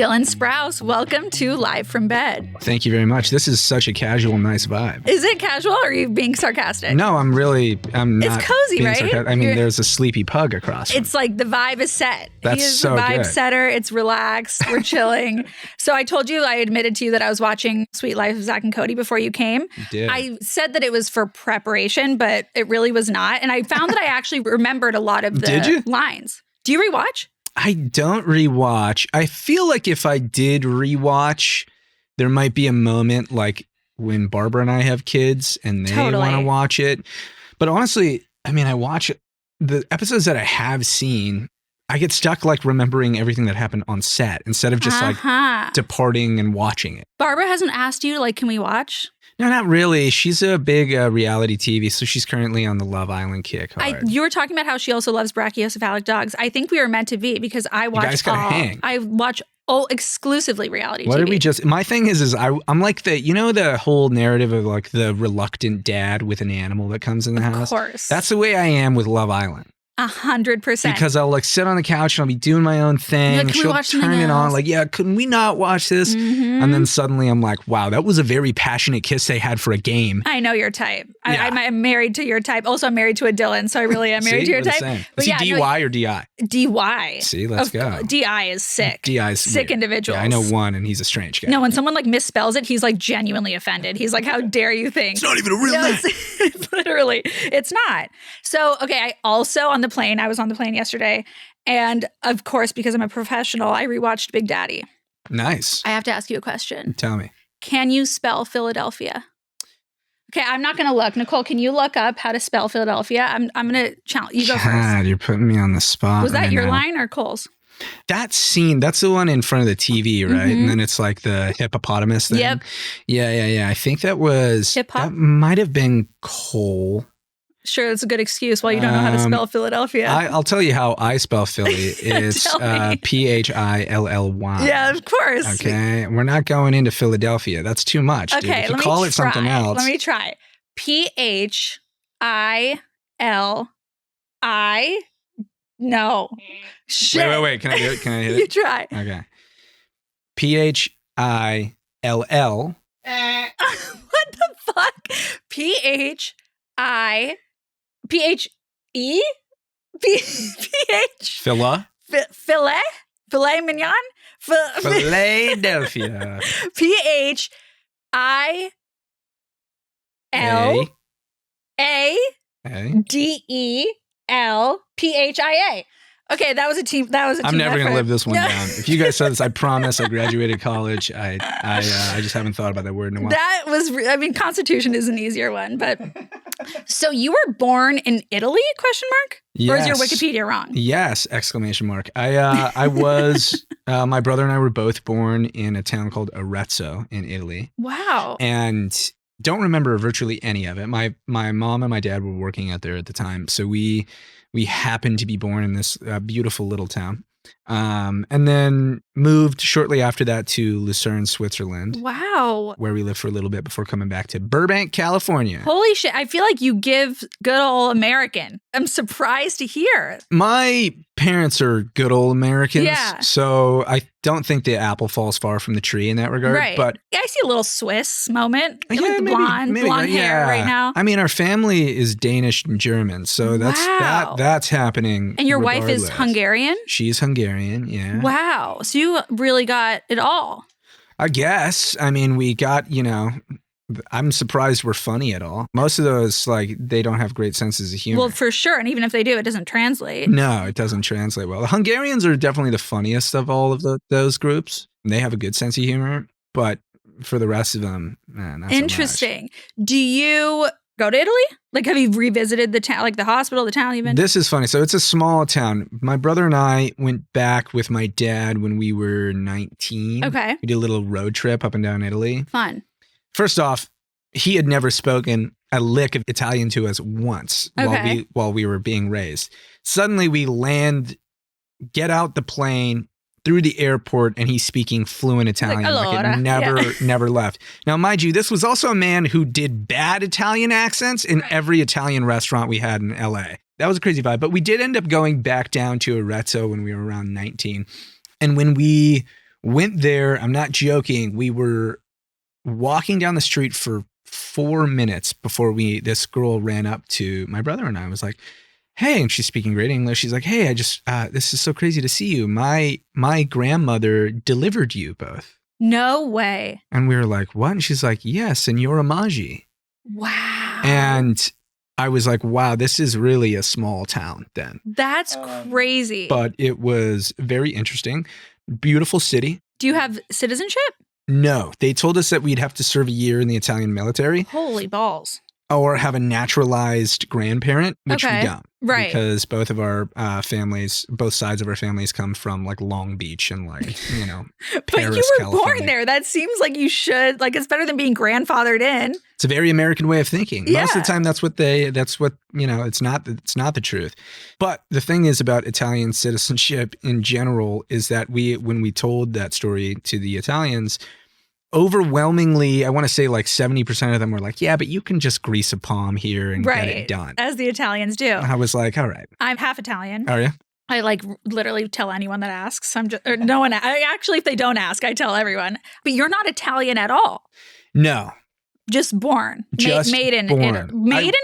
Dylan Sprouse, welcome to Live from Bed. Thank you very much. This is such a casual, nice vibe. Is it casual or are you being sarcastic? No, I'm not. It's cozy, right? I mean, there's a sleepy pug across. It's like the vibe is set. That's he is so the vibe good. setter. It's relaxed. We're chilling. So I told you, I admitted to you that I was watching Sweet Life of Zack and Cody before you came. You did. I said that it was for preparation, but it really was not. And I found that I actually remembered a lot of the lines. Do you rewatch? I don't rewatch. I feel like if I did rewatch, there might be a moment like when Barbara and I have kids and they want to watch it. But honestly, I mean, I watch the episodes that I have seen. I get stuck like remembering everything that happened on set instead of just like departing and watching it. Barbara hasn't asked you, like, can we watch? No, not really. She's a big reality TV, so she's currently on the Love Island kick hard. You were talking about how she also loves brachiocephalic dogs. I think we were meant to be because I watch you guys gotta hang. I watch exclusively reality what TV. Did we just? My thing is I'm like the whole narrative of like the reluctant dad with an animal that comes in the house. Of course, that's the way I am with Love Island. 100%. Because I'll like sit on the couch and I'll be doing my own thing. Like, she'll turn it on like, yeah, couldn't we not watch this? Mm-hmm. And then suddenly I'm like, wow, that was a very passionate kiss they had for a game. I know your type. Yeah. I'm married to your type. Also, I'm married to a Dylan, so I really am married to your type. Is he DY or DI? DY. See, let's go. DI is sick. DI is sick individual. Yeah, I know one, and he's a strange guy. No, when someone like misspells it, he's like genuinely offended. He's like, how dare you think? It's not even a real name. It's literally, it's not. So, okay, I was on the plane yesterday, and of course, because I'm a professional, I rewatched Big Daddy. Nice. I have to ask you a question. Tell me. Can you spell Philadelphia? Okay, I'm not going to look. Nicole, can you look up how to spell Philadelphia? I'm going to challenge you. Go first. God, you're putting me on the spot. Was that right your now. line or Cole's? That scene, that's the one in front of the TV, right? Mm-hmm. And then it's like the hippopotamus thing. Yep. Yeah. I think that might have been Cole. Sure, that's a good excuse why you don't know how to spell Philadelphia. I'll tell you how I spell Philly. It's Philly. Yeah, of course. Okay, we're not going into Philadelphia. That's too much. Okay, dude. If you call it something else. Let me try. Phili. No. Shit. Wait. Can I do it? Can I hit it? You try. Okay. Phill. What the fuck? Phe? Phila? Filet mignon? Philadelphia. PHILADELPHIA. Okay, that was a team. I'm never going to live this one down. If you guys said this, I promise I graduated college. I just haven't thought about that word in a while. That was, Constitution is an easier one, but. So you were born in Italy? ? Yes. Or is your Wikipedia wrong? Yes! ! I was. My brother and I were both born in a town called Arezzo in Italy. Wow. And don't remember virtually any of it. My mom and my dad were working out there at the time, so we happened to be born in this beautiful little town. And then moved shortly after that to Lucerne, Switzerland. Wow. Where we lived for a little bit before coming back to Burbank, California. Holy shit. I feel like you give good old American. I'm surprised to hear. My parents are good old Americans. Yeah. So I don't think the apple falls far from the tree in that regard. Right. But I see a little Swiss moment. Yeah, like the blonde hair right now. I mean, our family is Danish and German. So that's happening. And your wife is Hungarian? She's Hungarian, yeah. Wow. So you really got it all. I guess. I mean, we got, I'm surprised we're funny at all. Most of those, like, they don't have great senses of humor. Well, for sure. And even if they do, it doesn't translate. No, it doesn't translate well. The Hungarians are definitely the funniest of all of those groups. They have a good sense of humor. But for the rest of them, man, that's interesting. Do you go to Italy? Like, have you revisited the town, like the hospital, the town even? This is funny. So it's a small town. My brother and I went back with my dad when we were 19. Okay. We did a little road trip up and down Italy. Fun. First off, he had never spoken a lick of Italian to us once while we were being raised. Suddenly we get out the plane, through the airport, and he's speaking fluent Italian. Like it never left. Now, mind you, this was also a man who did bad Italian accents in every Italian restaurant we had in LA. That was a crazy vibe. But we did end up going back down to Arezzo when we were around 19. And when we Went there. I'm not joking. We were walking down the street for 4 minutes before this girl ran up to my brother and I was like, hey, and she's speaking great English. She's like, hey, I just, this is so crazy to see you. My grandmother delivered you both. No way. And we were like, what? And she's like, yes, and you're a Maji. Wow. And I was like, wow, this is really a small town then. That's crazy. But it was very interesting. Beautiful city. Do you have citizenship? No, they told us that we'd have to serve a year in the Italian military. Holy balls. Or have a naturalized grandparent, which we don't. Right. Because both of our families, both sides of our families come from like Long Beach and like, But Paris, you were California. born there. That seems like you should, like it's better than being grandfathered in. It's a very American way of thinking. Yeah. Most of the time it's not the truth. But the thing is about Italian citizenship in general is that when we told that story to the Italians, overwhelmingly, I want to say like 70% of them were like, yeah, but you can just grease a palm here and get it done. As the Italians do. I was like, all right. I'm half Italian. Are you? I like literally tell anyone that asks. No one. Actually, if they don't ask, I tell everyone. But you're not Italian at all. No. Just born. Just made in born. Italy. Made in Italy?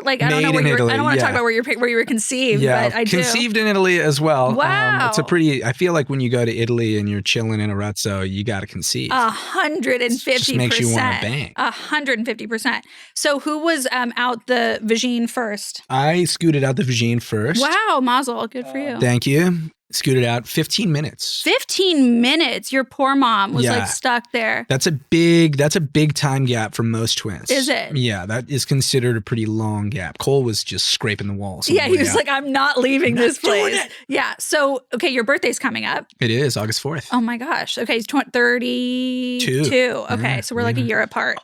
Like I don't know where I don't want to talk about where you were conceived, but I do. Conceived in Italy as well. Wow. I feel like when you go to Italy and you're chilling in a ruzzo, you got to conceive. 150%. Just makes you want to bang. 150%. So who was out the vagine first? I scooted out the vagine first. Wow, mazel. Good for you. Thank you. Scooted out 15 minutes. 15 minutes. Your poor mom was like stuck there. That's a big time gap for most twins. Is it? Yeah, that is considered a pretty long gap. Cole was just scraping the walls. Yeah, he was like, I'm not leaving this place. Yeah. So, okay, your birthday's coming up. It is August 4th. Oh my gosh. Okay, it's 32. Okay, so we're like a year apart.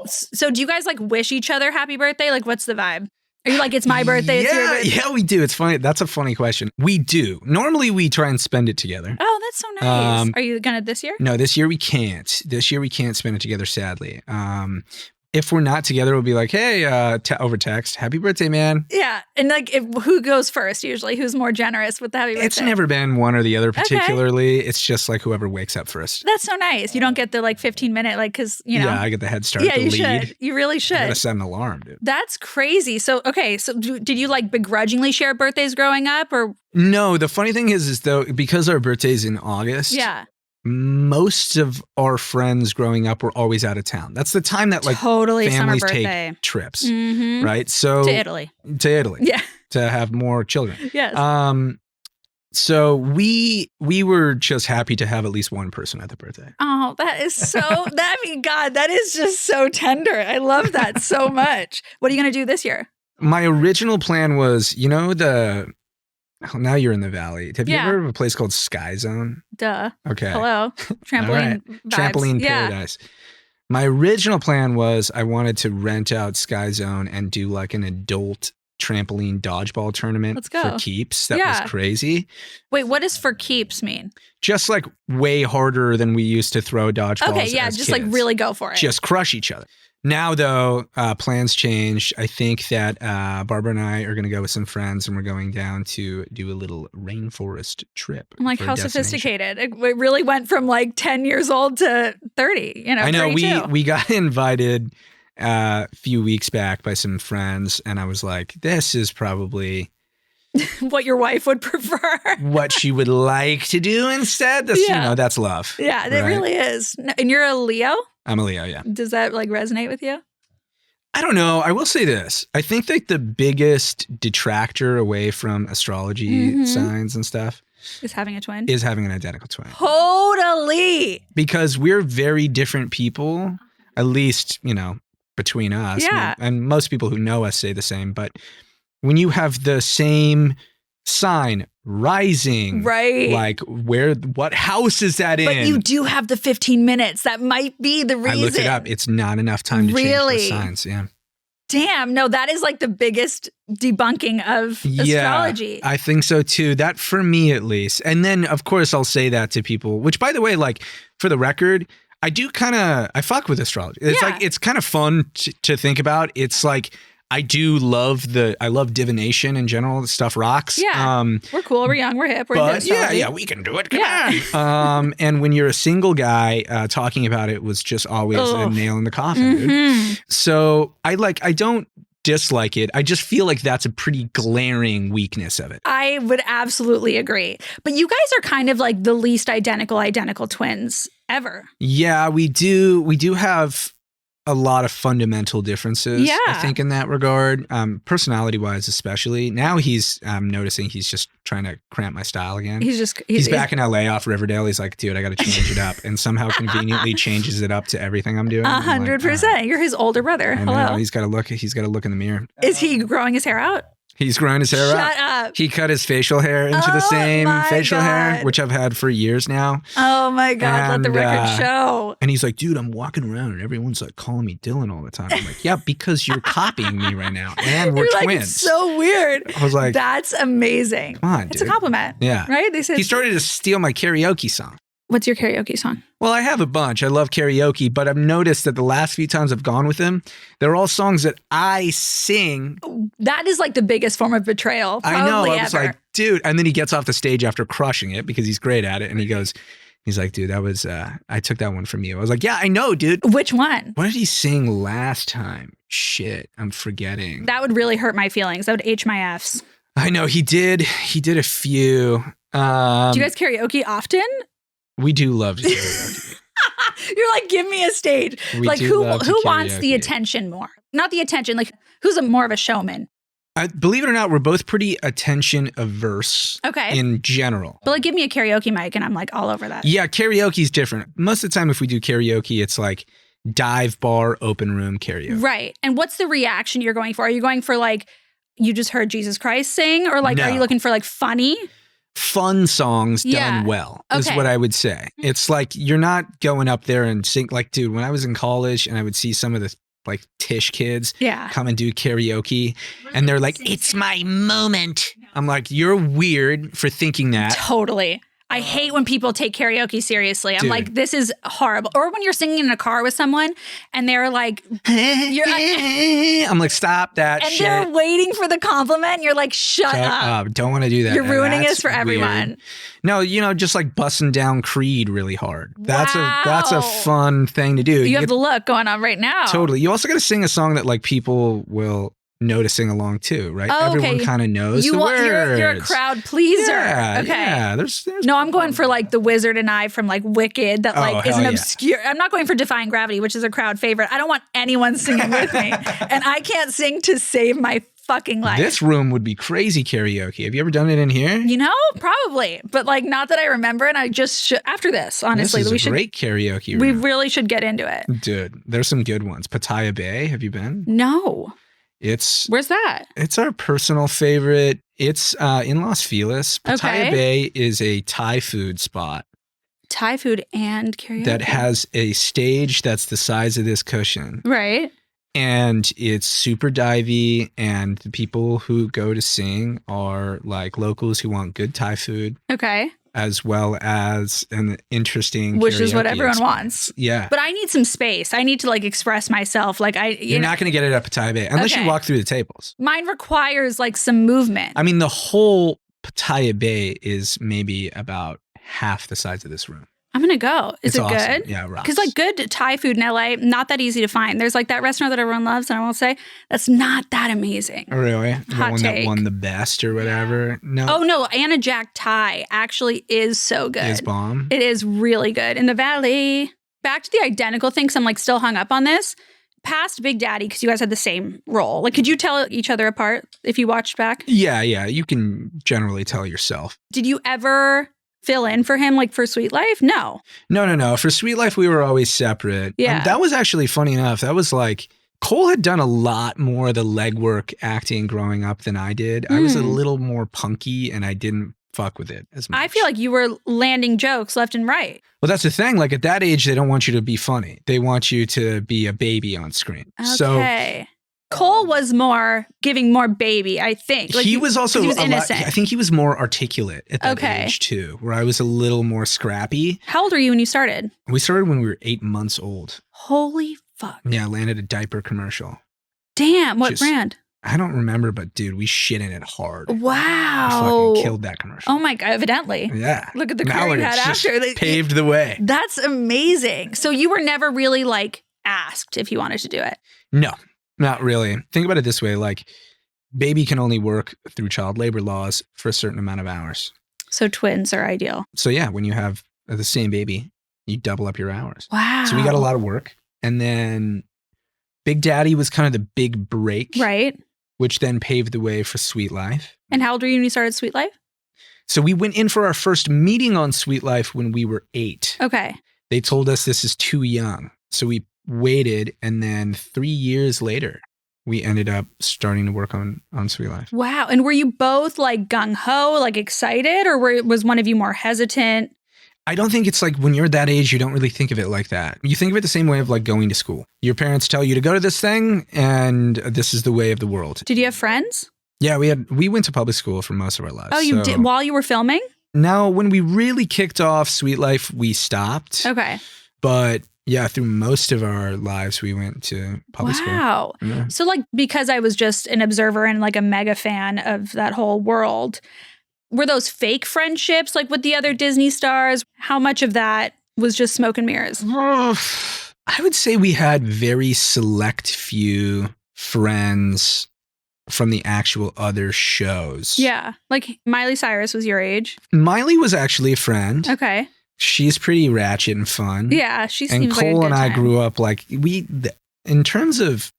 So do you guys like wish each other happy birthday? Like what's the vibe? Are you like, it's my birthday, it's your birthday? Yeah, we do. It's funny. That's a funny question. We do. Normally, we try and spend it together. Oh, that's so nice. Are you going to this year? No, this year we can't. This year we can't spend it together, sadly. If we're not together, we'll be like, hey, over text, happy birthday, man. Yeah. And like, who goes first usually? Who's more generous with the happy birthday? It's never been one or the other particularly. Okay. It's just like whoever wakes up first. That's so nice. You don't get the like 15-minute, like, because, Yeah, I get the head start, the lead. Should. You really should. I gotta set an alarm, dude. That's crazy. So, okay. So did you like begrudgingly share birthdays growing up or? No, the funny thing is though, because our birthday's in August. Yeah. Most of our friends growing up were always out of town. That's the time that like families take trips, right? So to Italy, yeah, to have more children. Yes. So we were just happy to have at least one person at the birthday. Oh, that is so. God, that is just so tender. I love that so much. What are you gonna do this year? My original plan was, now you're in the valley. Have you ever heard of a place called Sky Zone? Duh. Okay. Hello. Trampoline vibes. Trampoline paradise. My original plan was I wanted to rent out Sky Zone and do like an adult trampoline dodgeball tournament. Let's go. For keeps. That was crazy. Wait, what does for keeps mean? Just like way harder than we used to throw dodgeballs. Okay, yeah, just like really go for it. Just crush each other. Now, though, plans changed. I think that Barbara and I are going to go with some friends and we're going down to do a little rainforest trip. I'm like, how sophisticated. It really went from like 10 years old to 30, I know, 32. we got invited a few weeks back by some friends and I was like, this is probably what your wife would prefer. What she would like to do instead. That's, that's love. Yeah, it really is. And you're a Leo? I'm a Leo, yeah. Does that like resonate with you? I don't know. I will say this. I think that the biggest detractor away from astrology signs and stuff is having a twin. Is having an identical twin. Totally. Because we're very different people, at least, between us. Yeah. And most people who know us say the same. But when you have the same sign, rising, right? Like what house is that in? But you do have the 15 minutes. That might be the reason. I looked it up. It's not enough time to change the signs. Yeah. Damn. No, that is like the biggest debunking of astrology. I think so too. That for me at least. And then of course I'll say that to people, which by the way, like for the record, I fuck with astrology. It's like, it's kind of fun to think about. It's like, I love divination in general. The stuff rocks. Yeah. We're cool. We're young. We're hip. We're but yeah, we can do it. Come on. And when you're a single guy, talking about it was just always a nail in the coffin, dude. So I don't dislike it. I just feel like that's a pretty glaring weakness of it. I would absolutely agree. But you guys are kind of like the least identical twins ever. Yeah, we do have a lot of fundamental differences, I think, in that regard. Personality-wise, especially. Now I'm noticing he's just trying to cramp my style again. He's back in LA off Riverdale. He's like, dude, I got to change it up. And somehow conveniently changes it up to everything I'm doing. 100%. You're his older brother. Hello. He's got to look in the mirror. Is he growing his hair out? He's growing his hair out. Shut up. He cut his facial hair into the same facial hair, which I've had for years now. Oh my God, and, let the record show. And he's like, dude, I'm walking around and everyone's like calling me Dylan all the time. I'm like, yeah, because you're copying me right now. And we're twins. It's so weird. I was like, that's amazing. Come on, dude. It's a compliment. Yeah. Right? They said he started to steal my karaoke song. What's your karaoke song? Well, I have a bunch. I love karaoke, but I've noticed that the last few times I've gone with him, they're all songs that I sing. That is like the biggest form of betrayal. I know. I was ever. like, dude. And then he gets off the stage after crushing it because he's great at it. And he's like, dude, that was, I took that one from you. I was like, yeah, I know, dude. Which one? What did he sing last time? Shit, I'm forgetting. That would really hurt my feelings. That would H my Fs. I know. He did a few. Do you guys karaoke often? We do love to karaoke. You're like, give me a stage. Like who wants the attention more? Not the attention, like who's more of a showman? Believe it or not, we're both pretty attention averse in general. But like, give me a karaoke mic and I'm like all over that. Yeah, karaoke's different. Most of the time if we do karaoke, it's like dive bar, open room karaoke. Right. And what's the reaction you're going for? Are you going for like, you just heard Jesus Christ sing? Or like, Are you looking for like funny? Fun songs done well is what I would say. It's like you're not going up there and sing. Like, dude, when I was in college and I would see some of the like Tish kids come and do karaoke and they're like, it's my moment. I'm like, you're weird for thinking that. Totally. I hate when people take karaoke seriously. I'm like, this is horrible. Or when you're singing in a car with someone and they're like, I'm like, stop that and shit. And they're waiting for the compliment. And you're like, shut up. Don't want to do that. You're ruining this for everyone. Weird. No, just like busting down Creed really hard. That's a fun thing to do. You have the look going on right now. Totally. You also got to sing a song that like people will noticing along too, right? Everyone kind of knows the words. You're a crowd pleaser. Yeah, okay. Yeah, there's no, I'm going for like The Wizard and I from like Wicked that like is an obscure. I'm not going for Defying Gravity, which is a crowd favorite. I don't want anyone singing with me. And I can't sing to save my fucking life. This room would be crazy karaoke. Have you ever done it in here? You know, probably. But like not that I remember, and I just should after this, honestly. This is a great karaoke room. We really should get into it. Dude, there's some good ones. Pattaya Bay, have you been? No. Where's that? It's our personal favorite. It's in Los Feliz. Pattaya Bay is a Thai food spot. Thai food and karaoke. That has a stage that's the size of this cushion. Right. And it's super divey, and the people who go to sing are like locals who want good Thai food. Okay. As well as an interesting which is what everyone wants. Yeah. But I need some space. I need to like express myself. Like you're not going to get it at Pattaya Bay unless you walk through the tables. Mine requires like some movement. I mean, the whole Pattaya Bay is maybe about half the size of this room. I'm going to go. Is it awesome. good? Yeah, rocks. Because like good Thai food in LA, not that easy to find. There's like that restaurant that everyone loves, and I won't say, that's not that amazing. Really? Hot the one take. that won the best or whatever? No. Oh no, Anna Jack Thai actually is so good. It's bomb? It is really good. In the Valley. Back to the identical thing, because I'm like still hung up on this. Past Big Daddy, because you guys had the same role. Like, could you tell each other apart if you watched back? Yeah. You can generally tell yourself. Did you ever fill in for him like for Sweet Life? No. No. For Sweet Life, we were always separate. Yeah. That was actually funny enough. That was like, Cole had done a lot more of the legwork acting growing up than I did. I was a little more punky and I didn't fuck with it as much. I feel like you were landing jokes left and right. Well, that's the thing. Like at that age, they don't want you to be funny. They want you to be a baby on screen. Okay. Cole was giving more baby, I think. Like he was also he was innocent. I think he was more articulate at that age too, where I was a little more scrappy. How old were you when you started? We started when we were 8 months old. Holy fuck. Yeah, I landed a diaper commercial. Damn, what brand? I don't remember, but dude, we shit in it hard. Wow. We fucking killed that commercial. Oh my God, evidently. Yeah. Look at the career you had after. Paved the way. That's amazing. So you were never really like asked if you wanted to do it? No, not really. Think about it this way. Like, baby can only work through child labor laws for a certain amount of hours. So twins are ideal. So yeah, when you have the same baby, you double up your hours. Wow. So we got a lot of work. And then Big Daddy was kind of the big break. Right. Which then paved the way for Sweet Life. And how old were you when you started Sweet Life? So we went in for our first meeting on Sweet Life when we were 8. Okay. They told us this is too young. So we waited. And then 3 years later, we ended up starting to work on Sweet Life. Wow. And were you both like gung-ho, like excited? Or was one of you more hesitant? I don't think it's like when you're that age, you don't really think of it like that. You think of it the same way of like going to school. Your parents tell you to go to this thing and this is the way of the world. Did you have friends? Yeah, we went to public school for most of our lives. Oh, you did while you were filming? Now, when we really kicked off Sweet Life, we stopped. Okay. But yeah, through most of our lives, we went to public school. Wow. Yeah. So like, because I was just an observer and like a mega fan of that whole world, were those fake friendships like with the other Disney stars? How much of that was just smoke and mirrors? I would say we had very select few friends from the actual other shows. Yeah. Like Miley Cyrus was your age. Miley was actually a friend. Okay. She's pretty ratchet and fun. Yeah, she seems and like a Cole good and I time. grew up like in terms of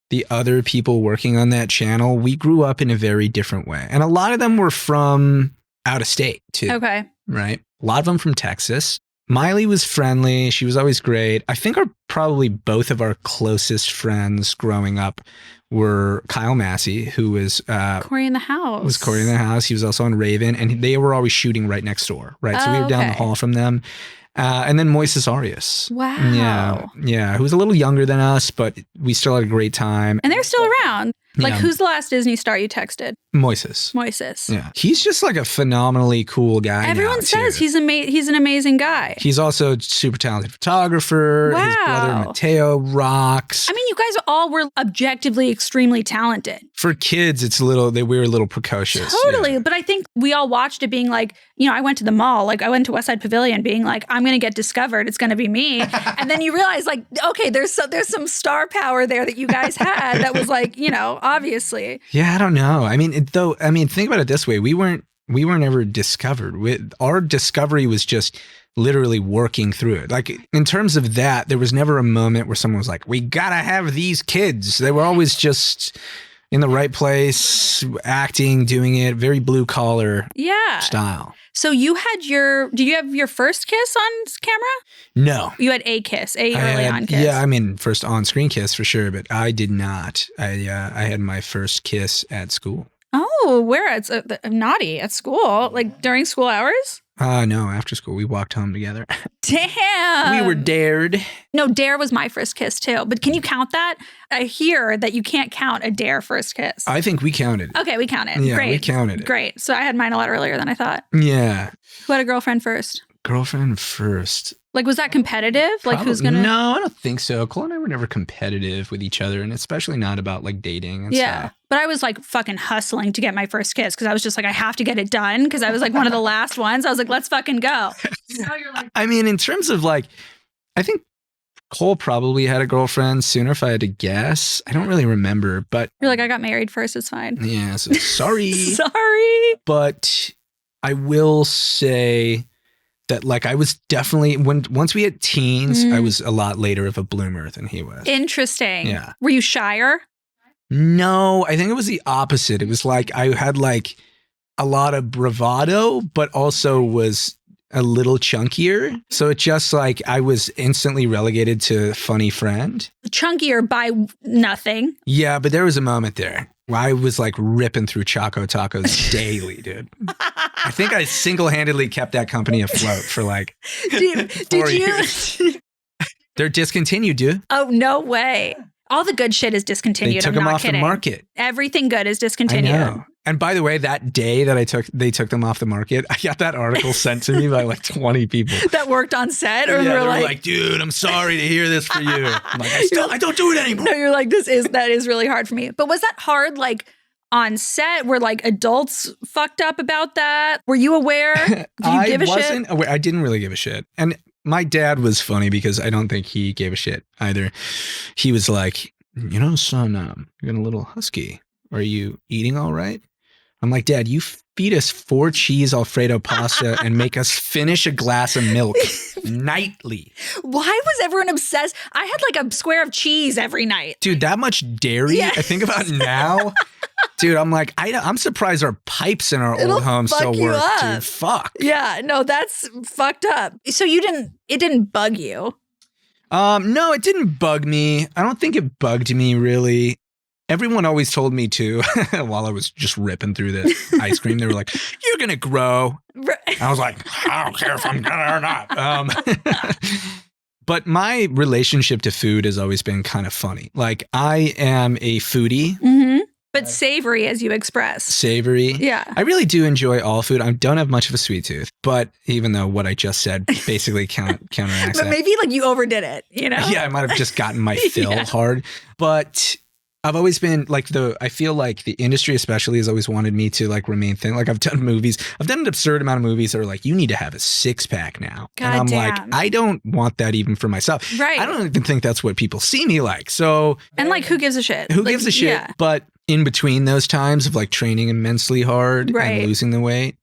the other people working on that channel, we grew up in a very different way. And a lot of them were from out of state too. Okay. Right? A lot of them from Texas. Miley was friendly. She was always great. I think probably both of our closest friends growing up were Kyle Massey, who was Corey in the House. Was Corey in the House. He was also on Raven, and they were always shooting right next door, right? So we were down the hall from them. And then Moises Arias. Wow. Yeah. Who was a little younger than us, but we still had a great time. And they're still around. Like, who's the last Disney star you texted? Moises. Yeah. He's just like a phenomenally cool guy. Everyone says he's an amazing guy. He's also a super talented photographer. Wow. His brother Mateo rocks. I mean, you guys all were objectively extremely talented. For kids, we were a little precocious. Totally. Yeah. But I think we all watched it being like, I went to the mall, like I went to West Side Pavilion being like, I'm going to get discovered. It's going to be me. And then you realize like, okay, there's some star power there that you guys had that was like, obviously. Yeah, I don't know. I mean, think about it this way. We weren't ever discovered. Our discovery was just literally working through it. Like in terms of that, there was never a moment where someone was like, we gotta have these kids. They were always just in the right place, acting, doing it, very blue collar style. So did you have your first kiss on camera? No. You had a kiss, early on kiss. Yeah, I mean, first on-screen kiss for sure, but I did not. I had my first kiss at school. Oh, where? It's naughty at school, like during school hours? No, after school. We walked home together. Damn. We were dared. No, dare was my first kiss too. But can you count that? I hear that you can't count a dare first kiss. I think we counted. Okay, we counted. Yeah, Great. we counted it. Great. So I had mine a lot earlier than I thought. Yeah. Who had a girlfriend first? Girlfriend first. Like, was that competitive? Like, who's gonna? No, I don't think so. Cole and I were never competitive with each other, and especially not about like dating and stuff. But I was like fucking hustling to get my first kiss because I was just like, I have to get it done because I was like one of the last ones. I was like, let's fucking go. I mean, in terms of like, I think Cole probably had a girlfriend sooner if I had to guess. I don't really remember, but you're like, I got married first. It's fine. Yeah. So sorry. Sorry. But I will say that like I was definitely once we had teens, I was a lot later of a bloomer than he was. Interesting. Yeah. Were you shyer? No, I think it was the opposite. It was like I had like a lot of bravado, but also was a little chunkier. So it just like I was instantly relegated to funny friend. Chunkier by nothing. Yeah, but there was a moment there where I was like ripping through Choco Tacos daily, dude. I think I single-handedly kept that company afloat for like 4 years. They're discontinued, dude. Oh, no way. All the good shit is discontinued. They took them off the market. Everything good is discontinued. I know. And by the way, that day that they took them off the market, I got that article sent to me by like 20 people. That worked on set? Or yeah, were like, dude, I'm sorry to hear this for you. I'm like, I don't do it anymore. No, you're like, that is really hard for me. But was that hard, like, on set? Were like adults fucked up about that? Were you aware? Did you give a shit? I wasn't aware. I didn't really give a shit. And my dad was funny because I don't think he gave a shit either. He was like, son, you're getting a little husky. Are you eating all right? I'm like, Dad, you feed us 4 cheese Alfredo pasta and make us finish a glass of milk nightly. Why was everyone obsessed? I had like a square of cheese every night. Dude, that much dairy? Yes. I think about it now. Dude, I'm like, I'm surprised our pipes in our old home still work, dude. Fuck. Yeah, no, that's fucked up. So it didn't bug you? No, it didn't bug me. I don't think it bugged me really. Everyone always told me to, while I was just ripping through the ice cream, they were like, you're going to grow. I was like, I don't care if I'm going to or not. But my relationship to food has always been kind of funny. Like, I am a foodie. Mm-hmm. But savory, as you express. Savory. Yeah. I really do enjoy all food. I don't have much of a sweet tooth, but even though what I just said basically counteracts But that. maybe like you overdid it, Yeah, I might have just gotten my fill hard. But I've always been like I feel like the industry especially has always wanted me to like remain thin. Like I've done an absurd amount of movies that are like, you need to have a 6-pack now. God and I'm damn. like, I don't want that even for myself. Right. I don't even think that's what people see me like. So. And like, who gives a shit? Who gives a shit? Yeah. But in between those times of like training immensely hard and losing the weight,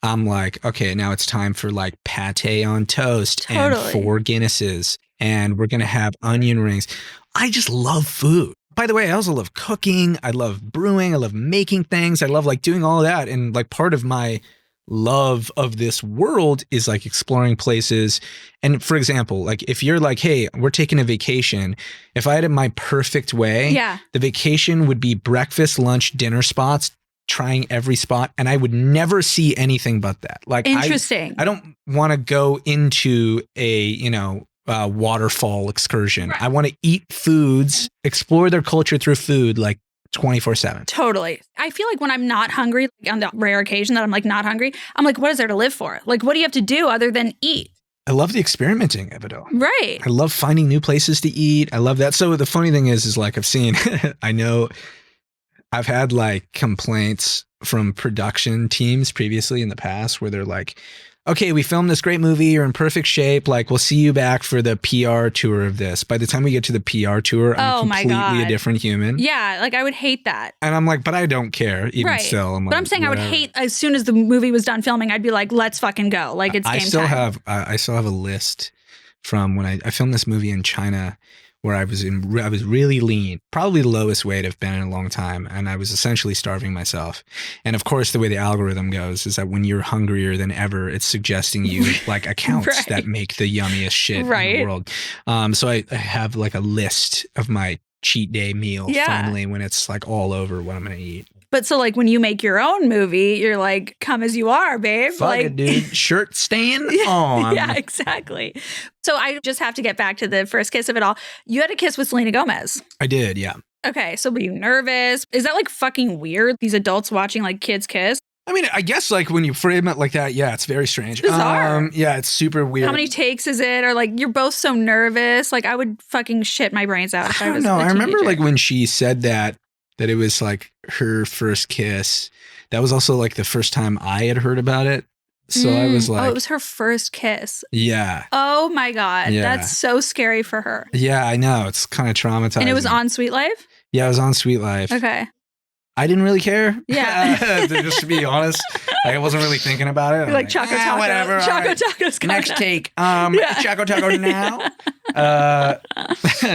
I'm like, okay, now it's time for like pate on toast and 4 Guinnesses. And we're going to have onion rings. I just love food. By the way, I also love cooking. I love brewing. I love making things. I love like doing all of that. And like part of my love of this world is like exploring places. And for example, like if you're like, hey, we're taking a vacation. If I had it my perfect way, the vacation would be breakfast, lunch, dinner spots, trying every spot. And I would never see anything but that. Like, interesting. I don't want to go into a, waterfall excursion. Right. I want to eat foods, explore their culture through food, like 24/7. Totally. I feel like when I'm not hungry, like on the rare occasion that I'm like not hungry, I'm like, what is there to live for? Like, what do you have to do other than eat? I love the experimenting of it all. Right. I love finding new places to eat. I love that. So the funny thing is like I've seen, I know I've had like complaints from production teams previously in the past where they're like, okay, we filmed this great movie. You're in perfect shape. Like, we'll see you back for the PR tour of this. By the time we get to the PR tour, I'm completely a different human. Yeah, like I would hate that. And I'm like, but I don't care. Even still, I'm like, but I'm saying whatever. I would hate as soon as the movie was done filming. I'd be like, let's fucking go. Like it's game time. I still have a list from when I filmed this movie in China, where I was really lean, probably the lowest weight I've been in a long time. And I was essentially starving myself. And of course, the way the algorithm goes is that when you're hungrier than ever, it's suggesting you like accounts that make the yummiest shit in the world. So I have like a list of my cheat day meal finally when it's like all over what I'm going to eat. But so like when you make your own movie, you're like, come as you are, babe. Fuck like, it, dude. Shirt stand on. Yeah, exactly. So I just have to get back to the first kiss of it all. You had a kiss with Selena Gomez. I did, yeah. Okay, so were you nervous? Is that like fucking weird? These adults watching like kids kiss? I mean, I guess like when you frame it like that, yeah, it's very strange. Bizarre. Yeah, it's super weird. How many takes is it? Or like you're both so nervous. Like I would fucking shit my brains out if I was. No, I remember like when she said that it was like her first kiss. That was also like the first time I had heard about it. So I was like, oh, it was her first kiss. Yeah. Oh my God. Yeah. That's so scary for her. Yeah, I know. It's kind of traumatizing. And it was on Sweet Life? Yeah, it was on Sweet Life. Okay. I didn't really care. Yeah. Just to be honest, I wasn't really thinking about it. You're like Choco Taco. Whatever. Choco Taco's coming Next up. take. Choco Taco now.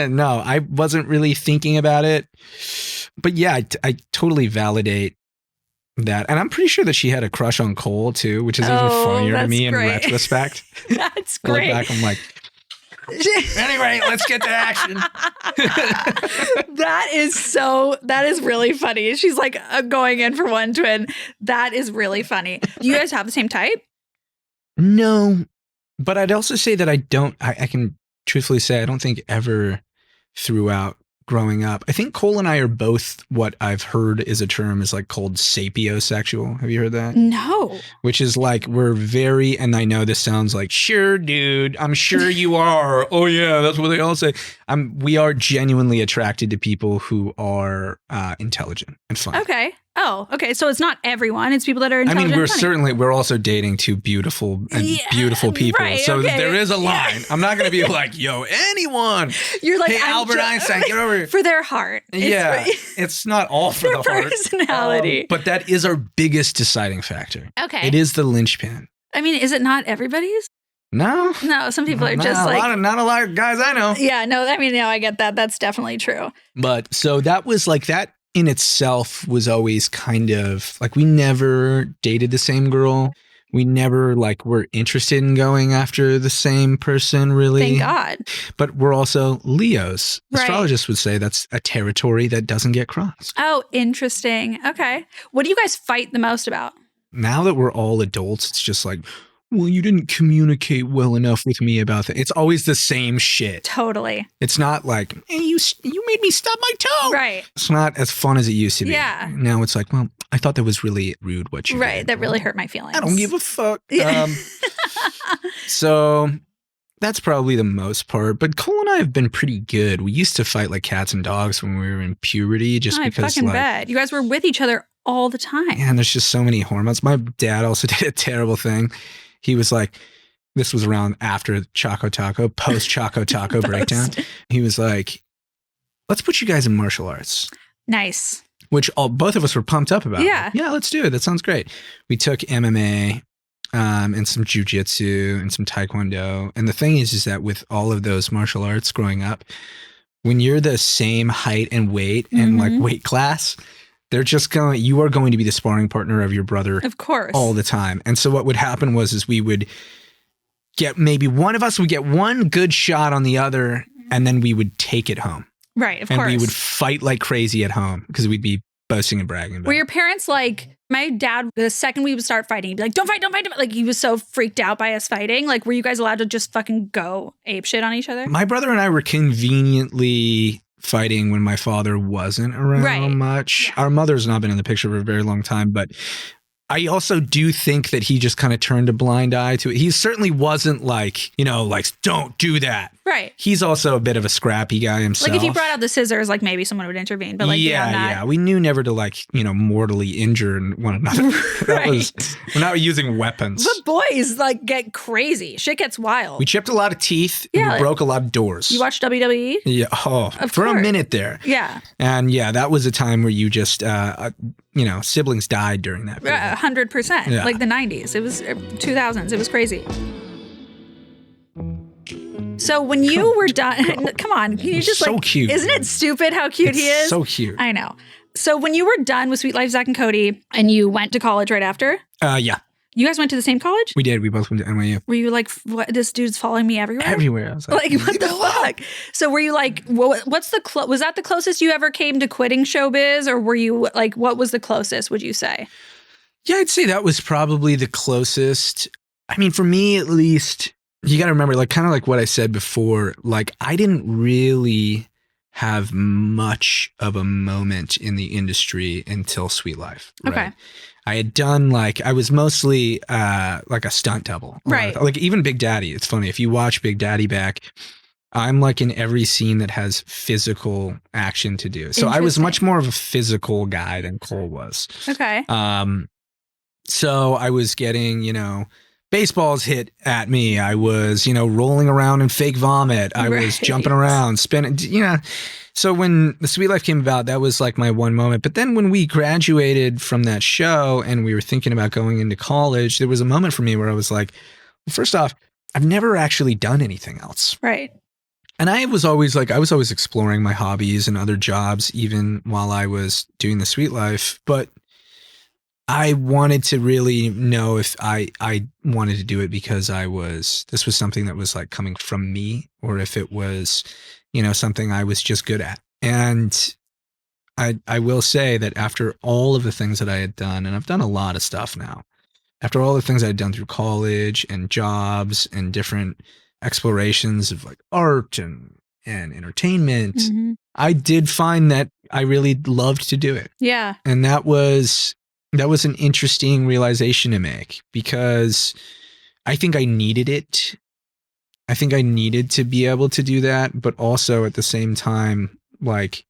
No, I wasn't really thinking about it. But yeah, I totally validate that. And I'm pretty sure that she had a crush on Cole too, which is even funnier to me in retrospect. That's great. Look back, I'm like, anyway, let's get to action. That is really funny. She's like going in for one twin. That is really funny. Do you guys have the same type? No, but I'd also say that I can truthfully say I don't think ever throughout growing up. I think Cole and I are both what I've heard is a term is like called sapiosexual. Have you heard that? No. Which is like we're very, and I know this sounds like, sure, dude, I'm sure you are. Oh yeah, that's what they all say. We are genuinely attracted to people who are intelligent and fun. Okay. Oh, okay. So it's not everyone. It's people that are intelligent. I mean, we're also dating two beautiful people. Right, so okay. there is a line. Yeah. I'm not going to be like, yo, anyone. You're like, hey, Albert Einstein, get over here. For their heart. It's not all for the heart. Personality. But that is our biggest deciding factor. Okay. It is the linchpin. I mean, is it not everybody's? No. Some people are just like... not a lot of guys I know. Yeah, no, I mean, no, I get that. That's definitely true. But so that was like that. In itself was always kind of like we never dated the same girl. We never like were interested in going after the same person, really. Thank God. But we're also Leos. Right. Astrologists would say that's a territory that doesn't get crossed. Oh, interesting. Okay. What do you guys fight the most about? Now that we're all adults, it's just like, well, you didn't communicate well enough with me about that. It's always the same shit. Totally. It's not like, hey, you made me stub my toe. Right. It's not as fun as it used to be. Yeah. Now it's like, well, I thought that was really rude what you did. Right. That really hurt my feelings. I don't give a fuck. Yeah. So that's probably the most part. But Cole and I have been pretty good. We used to fight like cats and dogs when we were in puberty because I fucking bet. You guys were with each other all the time. And there's just so many hormones. My dad also did a terrible thing. He was like, this was around after Choco Taco, post Choco Taco breakdown. He was like, let's put you guys in martial arts. Nice. Which both of us were pumped up about. Yeah. Yeah, let's do it. That sounds great. We took MMA and some jujitsu and some taekwondo. And the thing is that with all of those martial arts growing up, when you're the same height and weight and like weight class, you are going to be the sparring partner of your brother. Of course. All the time. And so what would happen is we would get, maybe one of us would get one good shot on the other, and then we would take it home. Right, of course. And we would fight like crazy at home because we'd be boasting and bragging about it. Were your parents like, my dad, the second we would start fighting, he'd be like, don't fight, don't fight, don't fight. Like, he was so freaked out by us fighting. Like, were you guys allowed to just fucking go ape shit on each other? My brother and I were conveniently fighting when my father wasn't around much. Yeah. Our mother's not been in the picture for a very long time, but I also do think that he just kind of turned a blind eye to it. He certainly wasn't like, like, don't do that. Right. He's also a bit of a scrappy guy himself. Like if he brought out the scissors, like maybe someone would intervene. But like, yeah. We knew never to like, mortally injure one another. We're not using weapons. But boys like get crazy. Shit gets wild. We chipped a lot of teeth. And we broke a lot of doors. You watched WWE? Yeah. Oh, for a minute there. Yeah. And yeah, that was a time where you just, siblings died during that period. 100%. Yeah. Like the 90s. It was 2000s. It was crazy. So when you were done, come on, can you just so cute. Isn't it stupid how cute he is? So cute. I know. So when you were done with Sweet Life, Zack and Cody, and you went to college right after? Yeah. You guys went to the same college? We did. We both went to NYU. Were you like, what? This dude's following me everywhere? Everywhere. I was like what the fuck? So were you like, what's the was that the closest you ever came to quitting showbiz, or were you like, what was the closest? Would you say? Yeah, I'd say that was probably the closest. I mean, for me at least. You got to remember, like, kind of like what I said before, like, I didn't really have much of a moment in the industry until Sweet Life. Right? Okay. I had done, like, I was mostly like a stunt double. Right. Like, even Big Daddy. It's funny. If you watch Big Daddy back, I'm like in every scene that has physical action to do. So I was much more of a physical guy than Cole was. Okay. So I was getting, baseballs hit at me. I was, rolling around in fake vomit. I was jumping around, spinning, So when the Sweet Life came about, that was like my one moment. But then when we graduated from that show and we were thinking about going into college, there was a moment for me where I was like, well, first off, I've never actually done anything else. Right. And I was always exploring my hobbies and other jobs, even while I was doing the Sweet Life. But I wanted to really know if I wanted to do it because this was something that was like coming from me, or if it was, something I was just good at. And I will say that after all of the things that I had done, and I've done a lot of stuff now, after all the things I had done through college and jobs and different explorations of like art and and entertainment, I did find that I really loved to do it. Yeah. And that was an interesting realization to make, because I think I needed it. I think I needed to be able to do that, but also at the same time, like,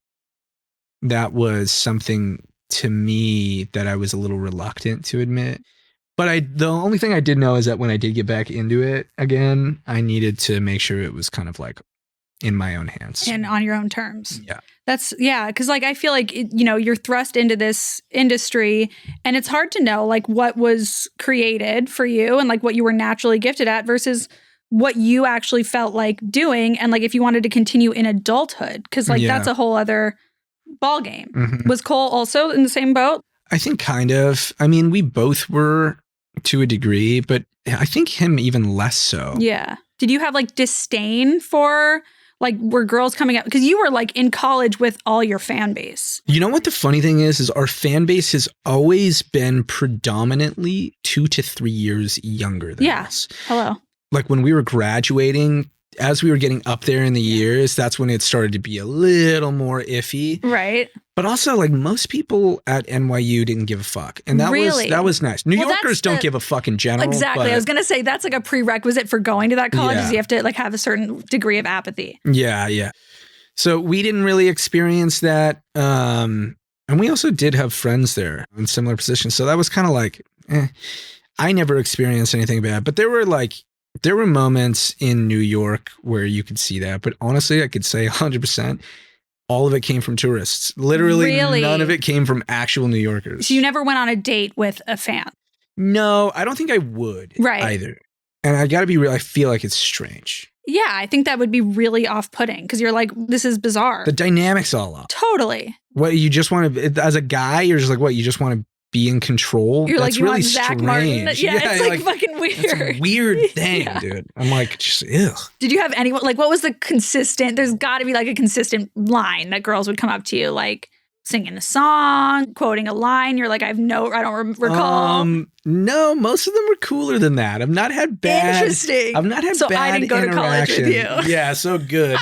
that was something to me that I was a little reluctant to admit. But the only thing I did know is that when I did get back into it again, I needed to make sure it was kind of like in my own hands. And on your own terms. Yeah. Because like I feel like, you're thrust into this industry and it's hard to know like what was created for you and like what you were naturally gifted at versus what you actually felt like doing. And like if you wanted to continue in adulthood, because like that's a whole other ball game. Mm-hmm. Was Cole also in the same boat? I think kind of. I mean, we both were to a degree, but I think him even less so. Yeah. Did you have like disdain for like were girls coming up? Because you were like in college with all your fan base. You know what the funny thing is our fan base has always been predominantly 2 to 3 years younger than us. Hello. Like when we were graduating, as we were getting up there in the years, that's when it started to be a little more iffy. Right. But also, like, most people at NYU didn't give a fuck. And that was nice. New Yorkers don't give a fuck in general. Exactly. I was going to say that's like a prerequisite for going to that college is you have to like have a certain degree of apathy. Yeah, yeah. So we didn't really experience that. And we also did have friends there in similar positions. So that was kind of like, I never experienced anything bad. But there were moments in New York where you could see that. But honestly, I could say 100%. All of it came from tourists. Literally, none of it came from actual New Yorkers. So you never went on a date with a fan? No, I don't think I would either. And I got to be real, I feel like it's strange. Yeah, I think that would be really off-putting because you're like, this is bizarre. The dynamic's all off. Totally. What, you just want to, as a guy, you're just like, what, you just want to be in control? You're That's like, you really want Zack Martin? Yeah, it's like fucking weird. It's a weird thing, dude. I'm like, just, ew. Did you have anyone, like, what was the consistent, there's got to be like a consistent line that girls would come up to you, like singing a song, quoting a line. You're like, I don't recall. No, most of them were cooler than that. I've not had bad. Interesting. I've not had so bad I didn't go to college with you. Yeah, so good.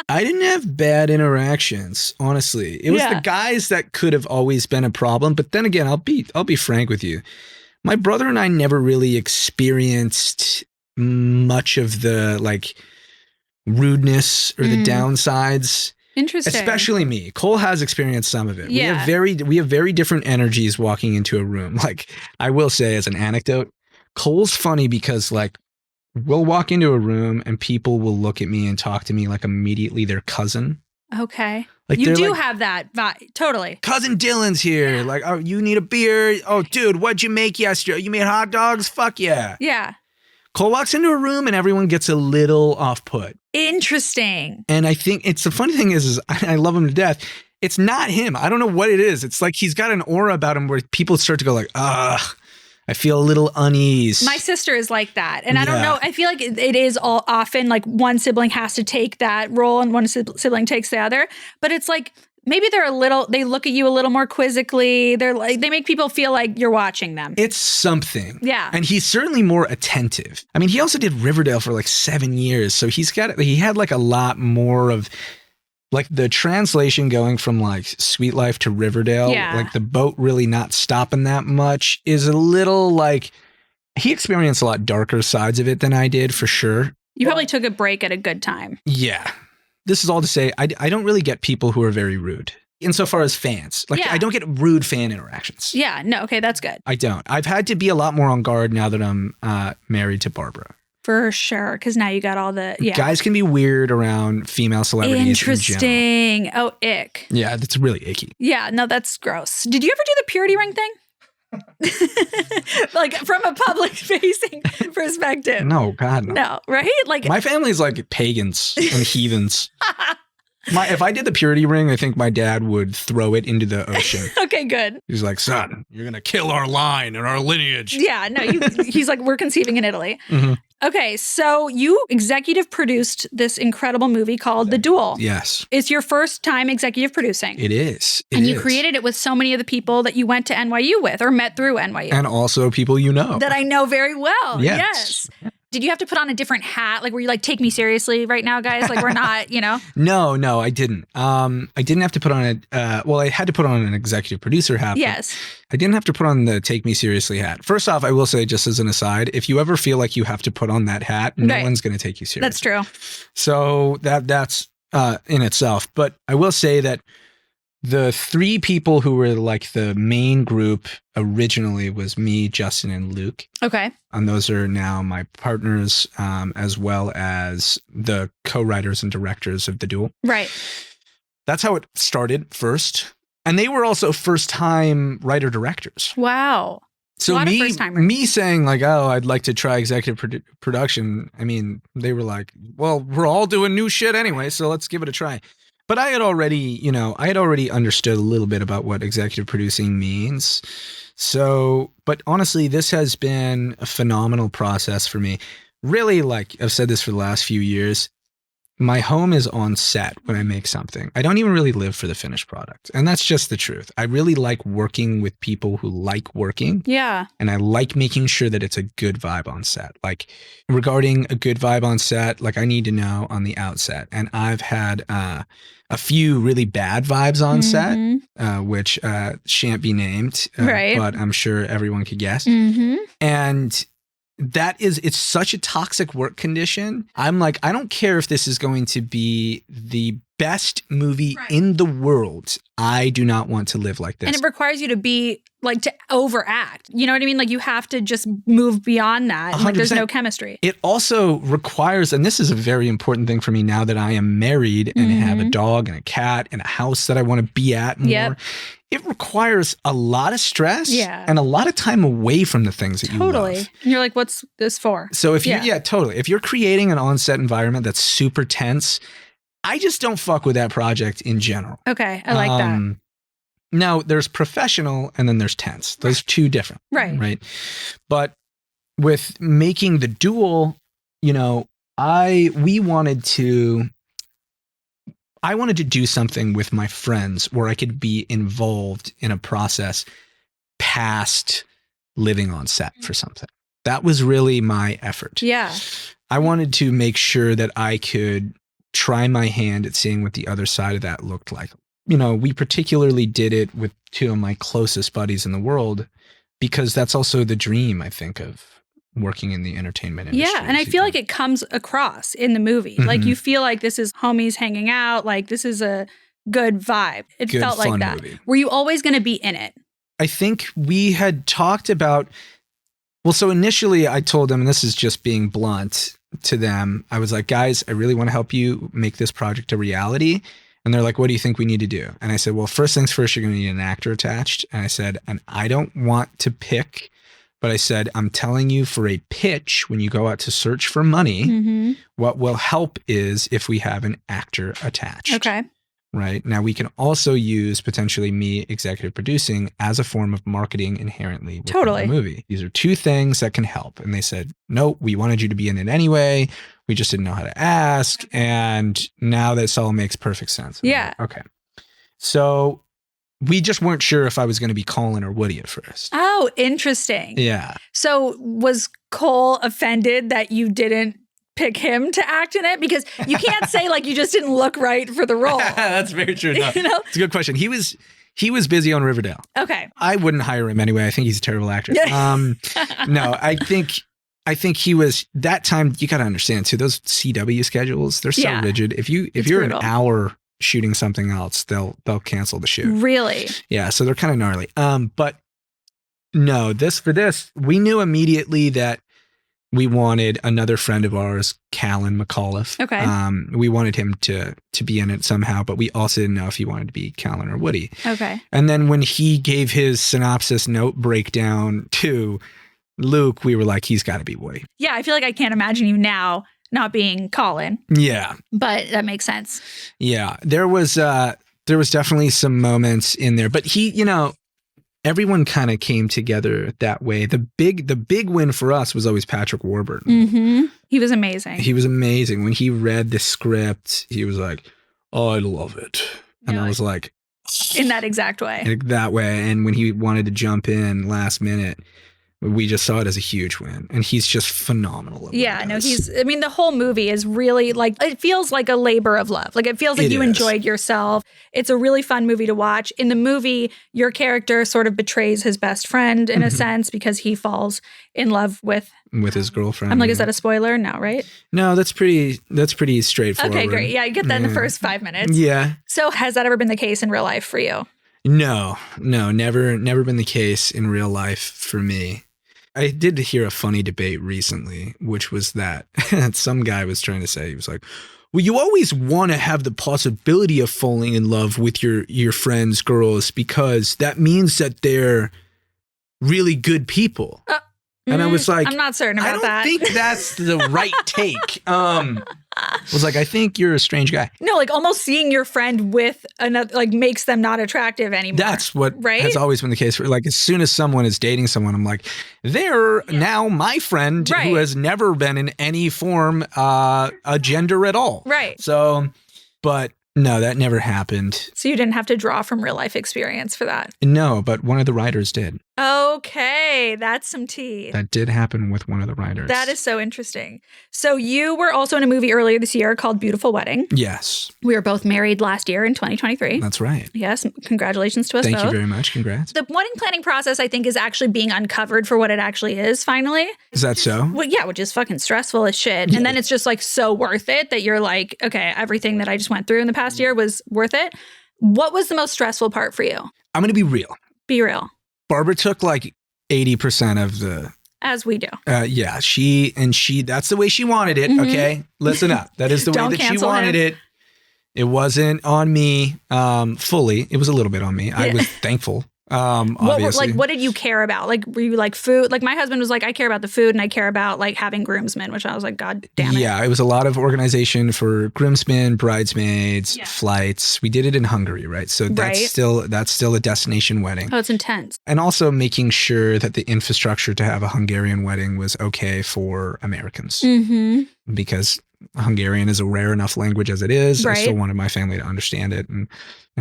I didn't have bad interactions, honestly. It was the guys that could have always been a problem. But then again, I'll be frank with you. My brother and I never really experienced much of the like rudeness or the downsides. Interesting. Especially me. Cole has experienced some of it. Yeah. We have very different energies walking into a room. Like, I will say as an anecdote, Cole's funny because like we'll walk into a room and people will look at me and talk to me like immediately their cousin. Okay. Like you do have that vibe. Totally. Cousin Dylan's here. Yeah. Like, oh, you need a beer? Oh, dude, what'd you make yesterday? You made hot dogs? Fuck yeah. Yeah. Cole walks into a room and everyone gets a little off-put. Interesting. And I think the funny thing is I love him to death. It's not him. I don't know what it is. It's like he's got an aura about him where people start to go like, I feel a little unease. My sister is like that. And I don't know. I feel like it is all often like one sibling has to take that role and one sibling takes the other. But it's like, maybe they look at you a little more quizzically. They make people feel like you're watching them. It's something. Yeah. And he's certainly more attentive. I mean, he also did Riverdale for like 7 years. So he had like a lot more of like the translation going from like Sweet Life to Riverdale. Yeah. Like the boat really not stopping that much is a little like, he experienced a lot darker sides of it than I did for sure. You probably took a break at a good time. Yeah. This is all to say, I don't really get people who are very rude insofar as fans. Like, I don't get rude fan interactions. Yeah, no, okay, that's good. I don't. I've had to be a lot more on guard now that I'm married to Barbara. For sure, because now you got all the, Guys can be weird around female celebrities. Interesting. Oh, ick. Yeah, that's really icky. Yeah, no, that's gross. Did you ever do the purity ring thing? Like from a public facing perspective. No, God, no. No, right? Like my family's like pagans and heathens. If I did the purity ring, I think my dad would throw it into the ocean. Okay, good. He's like, son, you're going to kill our line and our lineage. Yeah, no, he's like, we're conceiving in Italy. Mm-hmm. Okay, so you executive produced this incredible movie called The Duel. Yes. It's your first time executive producing. It is. You created it with so many of the people that you went to NYU with or met through NYU. And also people you know. That I know very well. Yes. Did you have to put on a different hat? Like, were you like, take me seriously right now, guys? Like, we're not, you know? No, I didn't. I didn't have to put on I had to put on an executive producer hat. Yes. I didn't have to put on the take me seriously hat. First off, I will say, just as an aside, if you ever feel like you have to put on that hat, no one's going to take you seriously. That's true. So that's in itself. But I will say that the 3 people who were like the main group originally was me, Justin, and Luke. Okay. And those are now my partners, as well as the co-writers and directors of the DUEL. Right. That's how it started first. And they were also first-time writer-directors. Wow. So me saying like, oh, I'd like to try executive production. I mean, they were like, well, we're all doing new shit anyway, so let's give it a try. But I had already understood a little bit about what executive producing means. So, but honestly, this has been a phenomenal process for me. Really, like I've said this for the last few years, my home is on set when I make something. I don't even really live for the finished product. And that's just the truth. I really like working with people who like working. Yeah. And I like making sure that it's a good vibe on set. Like regarding a good vibe on set, like I need to know on the outset. And I've had a few really bad vibes on set, which shan't be named, right. But I'm sure everyone could guess. Mm-hmm. And it's such a toxic work condition. I'm like, I don't care if this is going to be the best movie in the world. I do not want to live like this. And it requires you to be like to overact. You know what I mean? Like you have to just move beyond that. And, like there's no chemistry. It also requires, and this is a very important thing for me now that I am married and have a dog and a cat and a house that I want to be at more. Yep. It requires a lot of stress and a lot of time away from the things that you love. Totally. And you're like, what's this for? So if totally. If you're creating an on-set environment that's super tense, I just don't fuck with that project in general. Okay. I like that. Now, there's professional and then there's tense. Those are two different. Right. But with making the DUEL, you know, I wanted to do something with my friends where I could be involved in a process past living on set for something. That was really my effort. Yeah. I wanted to make sure that I could try my hand at seeing what the other side of that looked like. You know, we particularly did it with 2 of my closest buddies in the world because that's also the dream, I think, of working in the entertainment industry. Yeah, and I feel like it comes across in the movie. Like you feel like this is homies hanging out, like this is a good vibe. It felt like that. Movie. Were you always going to be in it? I think we had talked about, well, so initially I told them, and this is just being blunt to them, I was like, guys, I really want to help you make this project a reality. And they're like, what do you think we need to do? And I said, well, first things first, you're going to need an actor attached. And I said, and I don't want to pick, but I said, I'm telling you for a pitch, when you go out to search for money, what will help is if we have an actor attached. Okay. Right. Now we can also use potentially me executive producing as a form of marketing inherently within the movie. These are 2 things that can help. And they said, no, we wanted you to be in it anyway. We just didn't know how to ask. And now this all makes perfect sense. Yeah. Like, okay. So we just weren't sure if I was going to be Colin or Woody at first. Oh, interesting. Yeah. So was Cole offended that you didn't pick him to act in it? Because you can't say like you just didn't look right for the role. That's very true. No, you know? It's a good question. He was busy on Riverdale. Okay. I wouldn't hire him anyway. I think he's a terrible actor. No, I think he was, that time, you got to understand too, those CW schedules, they're so rigid. If you're brutal. An hour shooting something else, they'll cancel the shoot. Really? Yeah. So they're kind of gnarly. But no, for this, we knew immediately that we wanted another friend of ours, Callan McAuliffe. Okay. We wanted him to be in it somehow, but we also didn't know if he wanted to be Callan or Woody. Okay. And then when he gave his synopsis note breakdown to Luke, we were like, he's got to be Woody. Yeah, I feel like I can't imagine you now not being Colin. Yeah. But that makes sense. Yeah. There was definitely some moments in there, but he, you know, everyone kind of came together that way. The big win for us was always Patrick Warburton. He was amazing. He was amazing. When he read the script, he was like, oh, I love it. And I was like, in that exact way. That way. And when he wanted to jump in last minute, we just saw it as a huge win. And he's just phenomenal. Yeah, no, the whole movie is really like, it feels like a labor of love. Like it feels like you enjoyed yourself. It's a really fun movie to watch. In the movie, your character sort of betrays his best friend in a sense because he falls in love with his girlfriend. I'm like, is that a spoiler? No, right? No, that's pretty straightforward. Okay, great. Yeah, you get that in the first 5 minutes. Yeah. So has that ever been the case in real life for you? No, never been the case in real life for me. I did hear a funny debate recently, which was that some guy was trying to say, he was like, well, you always want to have the possibility of falling in love with your friends' girls because that means that they're really good people. And I was like, I'm not certain about that. I don't think that's the right take. I was like, I think you're a strange guy. No, like almost seeing your friend with another, like makes them not attractive anymore. That's what has always been the case. Like as soon as someone is dating someone, I'm like, they're now my friend who has never been in any form a gender at all. Right. So, but no, that never happened. So you didn't have to draw from real life experience for that? No, but one of the writers did. Okay, that's some tea. That did happen with one of the writers. That is so interesting. So you were also in a movie earlier this year called Beautiful Wedding. Yes. We were both married last year in 2023. That's right. Yes, congratulations to us both. Thank you very much. Congrats. The wedding planning process, I think, is actually being uncovered for what it actually is, finally. Is that so? Well, yeah, which is fucking stressful as shit. And then it's just like so worth it that you're like, okay, everything that I just went through in the past year was worth it. What was the most stressful part for you? I'm going to be real. Be real. Barbara took like 80% of the... As we do. Yeah, that's the way she wanted it, okay? Listen up. That is the way that she wanted it. It wasn't on me fully. It was a little bit on me. I was thankful. Obviously. What did you care about? Like, were you like food? Like my husband was like, I care about the food and I care about like having groomsmen, which I was like, God damn it. Yeah, it was a lot of organization for groomsmen, bridesmaids, flights. We did it in Hungary, right? So that's still a destination wedding. Oh, it's intense. And also making sure that the infrastructure to have a Hungarian wedding was okay for Americans. Mm-hmm. Because Hungarian is a rare enough language as it is. I still wanted my family to understand it and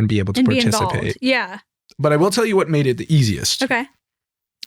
be able to participate. Yeah. But I will tell you what made it the easiest. Okay.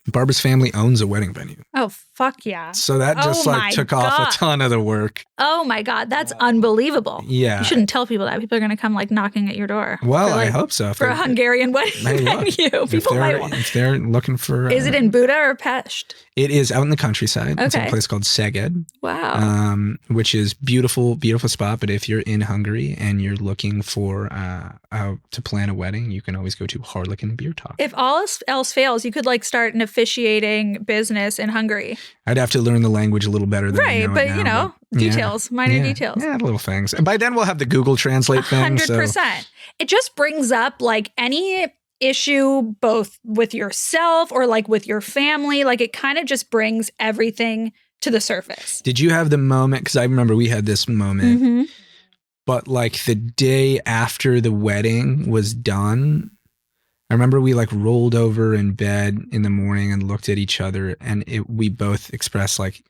Barbara's family owns a wedding venue. Oh, fuck yeah. So that just took off a ton of the work. Oh my God, that's unbelievable. Yeah. You shouldn't tell people that. People are going to come like knocking at your door. Well, I hope so. For a Hungarian wedding venue. People might want. If they're looking for... Is it in Buda or Pest? It is out in the countryside. Okay. It's in a place called Szeged. Wow. Which is beautiful, beautiful spot. But if you're in Hungary and you're looking for to plan a wedding, you can always go to Harlequin Beer Talk. If all else fails, you could like start an officiating business in Hungary. I'd have to learn the language a little better than I know but it now, you know, details, minor details. Yeah, little things. And by then we'll have the Google Translate thing. 100%. So. It just brings up like any issue both with yourself or like with your family. Like it kind of just brings everything to the surface. Did you have the moment? Because I remember we had this moment. Mm-hmm. But like the day after the wedding was done, I remember we like rolled over in bed in the morning and looked at each other and we both expressed like,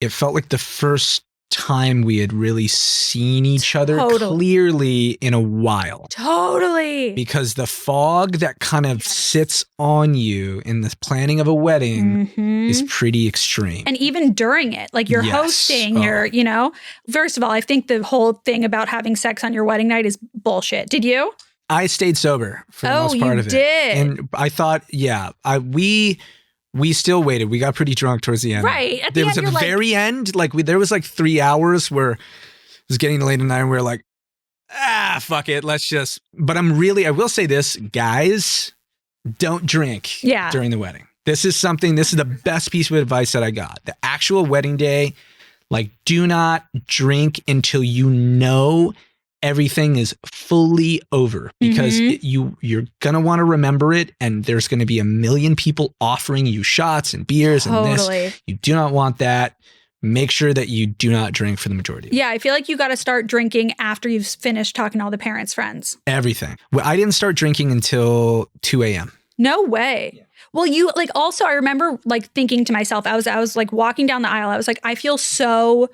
it felt like the first time we had really seen each other clearly in a while. Totally. Because the fog that kind of sits on you in the planning of a wedding is pretty extreme. And even during it, like you're hosting, you know, first of all, I think the whole thing about having sex on your wedding night is bullshit. Did you? I stayed sober for the most part of it. Oh, you did? And I thought, we still waited. We got pretty drunk towards the end. Right. There was a very end. Like there was like 3 hours where it was getting late at night and we were like, fuck it. Let's just, but I will say this, guys, don't drink during the wedding. This is the best piece of advice that I got. The actual wedding day, like do not drink until you know everything is fully over because you're going to want to remember it and there's going to be a million people offering you shots and beers and this. You do not want that. Make sure that you do not drink for the majority. Yeah, I feel like you got to start drinking after you've finished talking to all the parents' friends. Everything. Well, I didn't start drinking until 2 a.m. No way. Yeah. Well, you like also, I remember like thinking to myself, I was like walking down the aisle. I was like, I feel so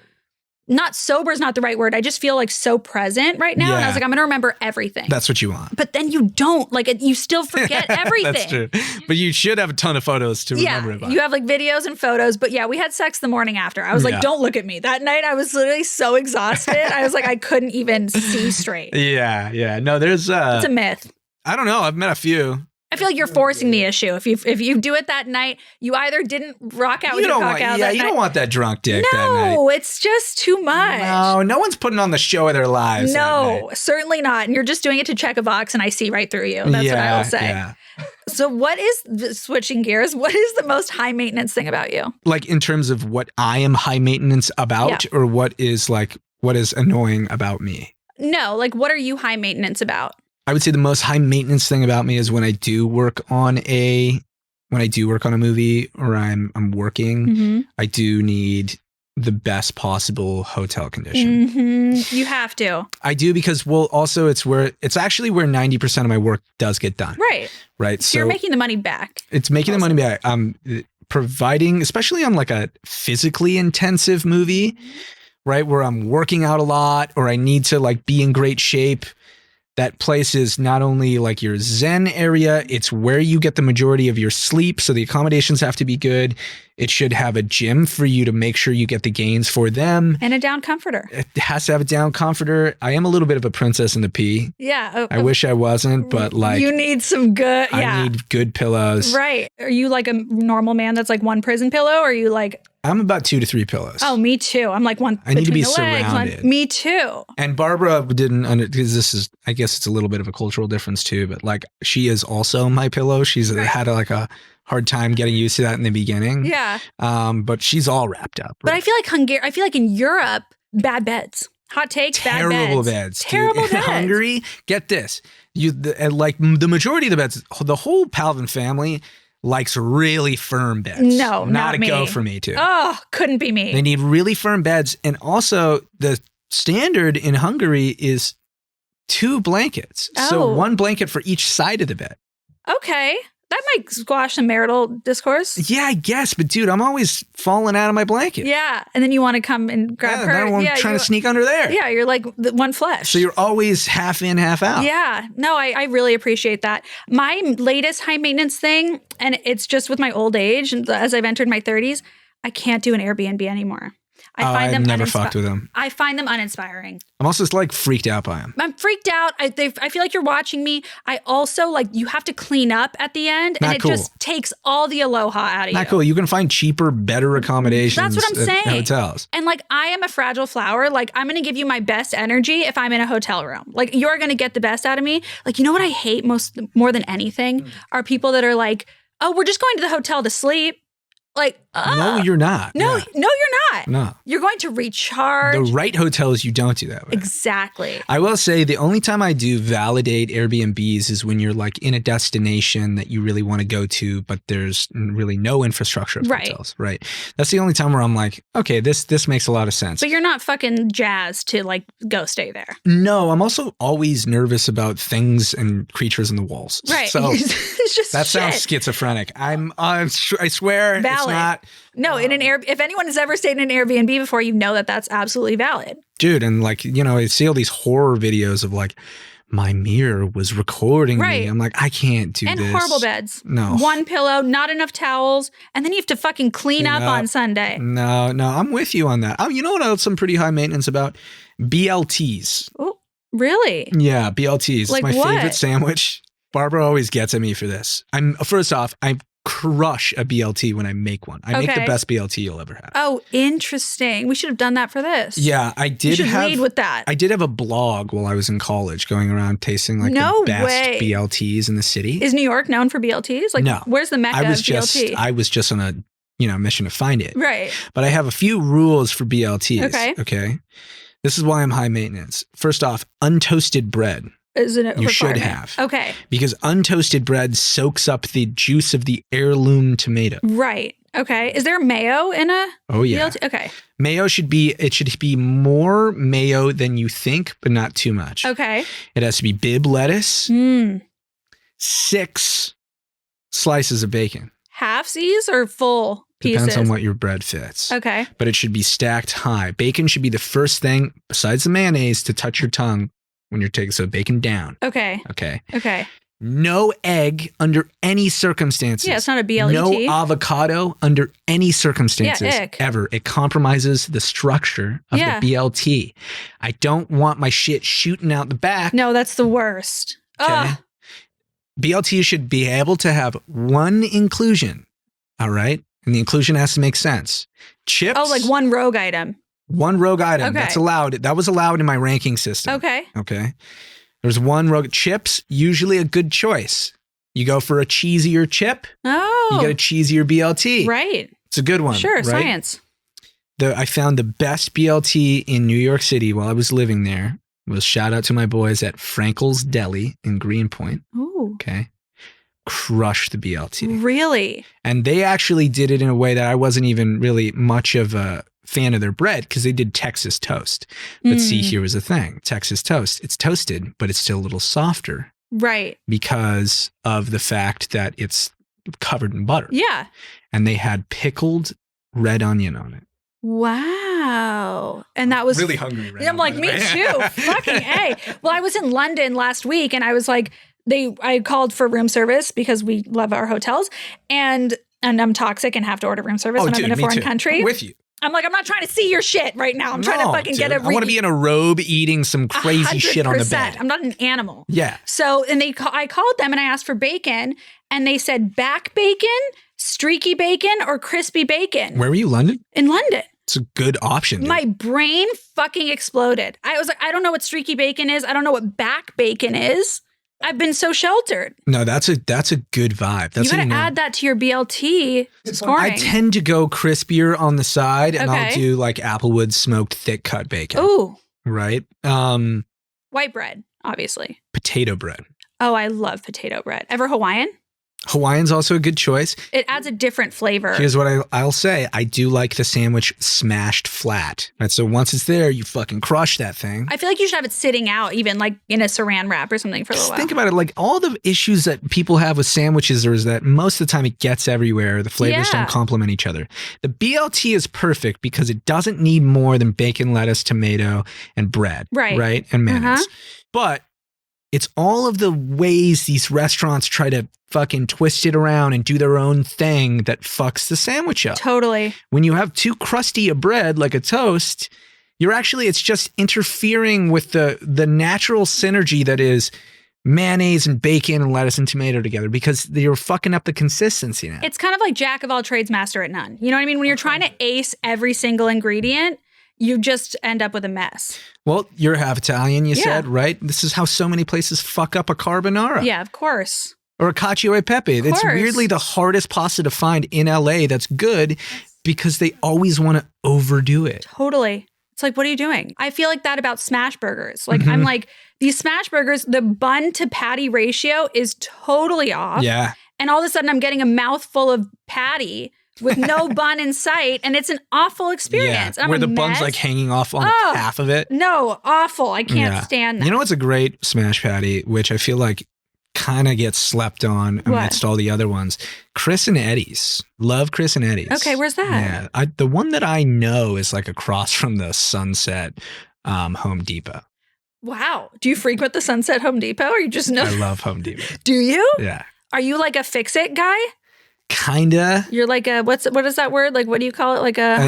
not sober is not the right word. I just feel like so present right now. And I was like, I'm going to remember everything. That's what you want. But then you don't. Like, you still forget everything. That's true. But you should have a ton of photos to remember it by. You have like videos and photos. But yeah, we had sex the morning after. I was like, don't look at me. That night, I was literally so exhausted. I was like, I couldn't even see straight. Yeah. No, there's... it's a myth. I don't know. I've met a few. I feel like you're forcing the issue. If you do it that night, you either didn't rock out with your cock out that night. You don't want that drunk dick that night. No, it's just too much. No one's putting on the show of their lives. No, certainly not. And you're just doing it to check a box and I see right through you. That's what I will say. Yeah. So what is, switching gears, what is the most high maintenance thing about you? Like in terms of what I am high maintenance about or what is annoying about me? No, like what are you high maintenance about? I would say the most high maintenance thing about me is when I do work on a movie or I'm working, I do need the best possible hotel condition. You have to. I do because also it's actually where 90% of my work does get done. Right. So you're making the money back. It's making the money back. Providing, especially on like a physically intensive movie, right, where I'm working out a lot or I need to like be in great shape. That place is not only like your zen area, it's where you get the majority of your sleep. So the accommodations have to be good. It should have a gym for you to make sure you get the gains for them. And a down comforter. It has to have a down comforter. I am a little bit of a princess in the pea. Yeah. I wish I wasn't, but like. You need some good, I need good pillows. Right. Are you like a normal man that's like one prison pillow or are you like. I'm about 2 to 3 pillows. Oh, me too. I'm like one. I need to be surrounded. Me too. And Barbara didn't, because this is, I guess it's a little bit of a cultural difference too, but like she is also my pillow. She's had like a hard time getting used to that in the beginning. Yeah. But she's all wrapped up. But I feel like in Europe, bad beds. Hot take, bad beds. Terrible beds. Terrible beds. In Hungary, get this. Like the majority of the beds, the whole Palvin family likes really firm beds. No, not a me. go for me too. Oh, couldn't be me. They need really firm beds. And also the standard in Hungary is 2 blankets. Oh. So 1 blanket for each side of the bed. Okay. That might squash some marital discourse. Yeah, I guess. But dude, I'm always falling out of my blanket. Yeah. And then you want to come and grab her. Now I'm trying to sneak under there. Yeah. You're like one flesh. So you're always half in, half out. Yeah. No, I really appreciate that. My latest high maintenance thing, and it's just with my old age, as I've entered my 30s, I can't do an Airbnb anymore. I've never fucked with them. I find them uninspiring. I'm also just like freaked out by them. I'm freaked out. I feel like you're watching me. I also like you have to clean up at the end, and it just takes all the aloha out of you. Not cool. You can find cheaper, better accommodations. That's what I'm saying. Hotels. And like I am a fragile flower. Like I'm going to give you my best energy if I'm in a hotel room. Like you're going to get the best out of me. Like you know what I hate more than anything are people that are like, oh, we're just going to the hotel to sleep. Like, no, you're not. No, you're not. No. You're going to recharge. The right hotels, you don't do that with. Exactly. I will say the only time I do validate Airbnbs is when you're like in a destination that you really want to go to, but there's really no infrastructure of hotels. Right. That's the only time where I'm like, okay, this makes a lot of sense. But you're not fucking jazzed to like go stay there. No, I'm also always nervous about things and creatures in the walls. Right. So it's just that sounds schizophrenic. I swear valid. It's not. No, if anyone has ever stayed in an Airbnb before, you know that that's absolutely valid. Dude, and like, you know, I see all these horror videos of like, my mirror was recording me. I'm like, I can't do this. And horrible beds. No. 1 pillow, not enough towels, and then you have to fucking clean up on Sunday. No, I'm with you on that. Oh, you know what else I'm pretty high maintenance about? BLTs. Oh, really? Yeah, BLTs. Like it's my what? favorite sandwich. Barbara always gets at me for this. First off, I crush a BLT when I make one. I make the best BLT you'll ever have. Oh, interesting. We should have done that for this. Yeah, I did. You should lead with that. I did have a blog while I was in college, going around tasting like the best BLTs in the city. Is New York known for BLTs? Like, no. Where's the mecca of BLT? I was just on a mission to find it. Right. But I have a few rules for BLTs. Okay. This is why I'm high maintenance. First off, untoasted bread. Is it you should have. Okay. Because untoasted bread soaks up the juice of the heirloom tomato. Right. Okay. Is there mayo in a BLT? Okay. Mayo should be more mayo than you think, but not too much. Okay. It has to be Bib lettuce. 6 slices of bacon. Halfsies or full? Depends on what your bread fits. Okay. But it should be stacked high. Bacon should be the first thing, besides the mayonnaise, to touch your tongue when you're taking, so bacon down. Okay. Okay. Okay. No egg under any circumstances. Yeah, it's not a BLET. No avocado under any circumstances. Yeah, ick. Ever. It compromises the structure of the BLT. I don't want my shit shooting out the back. No, that's the worst. Okay. BLT should be able to have one inclusion. All right. And the inclusion has to make sense. Chips. Oh, like one rogue item. One rogue item. Okay. That's allowed. That was allowed in my ranking system. Okay. Okay. There's one rogue. Chips, usually a good choice. You go for a cheesier chip. Oh. You get a cheesier BLT. Right. It's a good one. Sure. Right? Science. I found the best BLT in New York City while I was living there. Was shout out to my boys at Frankel's Deli in Greenpoint. Ooh. Okay. Crushed the BLT. Really? And they actually did it in a way that I wasn't even really much of a fan of their bread, because they did Texas toast. But see, here was the thing. Texas toast, it's toasted, but it's still a little softer. Right. Because of the fact that it's covered in butter. Yeah. And they had pickled red onion on it. Wow. And that was really hungry right I'm now, like, me too. Fucking A. Well, I was in London last week and I was like, I called for room service because we love our hotels, and I'm toxic and have to order room service when I'm in a foreign country. I'm with you. I'm like, I'm not trying to see your shit right now. I'm trying to fucking get a I want to be in a robe eating some crazy shit on the bed. I'm not an animal. Yeah. So, and I called them and I asked for bacon, and they said back bacon, streaky bacon, or crispy bacon. Where were you, London? In London. It's a good option. Dude. My brain fucking exploded. I was like, I don't know what streaky bacon is. I don't know what back bacon is. I've been so sheltered. No, that's a good vibe. That's you gotta add that to your BLT scoring. I tend to go crispier on the side, and I'll do like Applewood smoked thick cut bacon. Ooh. Right? White bread, obviously. Potato bread. Oh, I love potato bread. Ever Hawaiian? Hawaiian's also a good choice. It adds a different flavor. Here's what I'll say. I do like the sandwich smashed flat. Right, so once it's there, you fucking crush that thing. I feel like you should have it sitting out, even like in a saran wrap or something for a little while. Think about it. Like all the issues that people have with sandwiches is that most of the time it gets everywhere. The flavors don't complement each other. The BLT is perfect because it doesn't need more than bacon, lettuce, tomato, and bread. Right? And mayonnaise. But it's all of the ways these restaurants try to fucking twist it around and do their own thing that fucks the sandwich up. Totally. When you have too crusty a bread like a toast, it's just interfering with the natural synergy that is mayonnaise and bacon and lettuce and tomato together, because you're fucking up the consistency now. It's kind of like jack of all trades, master at none. You know what I mean? When you're trying to ace every single ingredient, you just end up with a mess. Well, you're half Italian, you said, right? This is how so many places fuck up a carbonara. Yeah, of course. Or a cacio e pepe. It's weirdly the hardest pasta to find in LA that's good because they always want to overdo it. Totally. It's like, what are you doing? I feel like that about smash burgers. Like, I'm like, these smash burgers, the bun to patty ratio is totally off. Yeah. And all of a sudden I'm getting a mouthful of patty with no bun in sight, and it's an awful experience. Yeah, where the bun's like hanging off on half of it. No, awful. I can't stand that. You know what's a great smash patty, which I feel like kind of gets slept on amidst all the other ones? Chris and Eddie's. Love Chris and Eddie's. Okay, where's that? Yeah, the one that I know is like across from the Sunset Home Depot. Wow. Do you frequent the Sunset Home Depot, or you just know? I love Home Depot. Do you? Yeah. Are you like a fix-it guy? Kinda. You're like a, what is that word? Like, what do you call it? Like a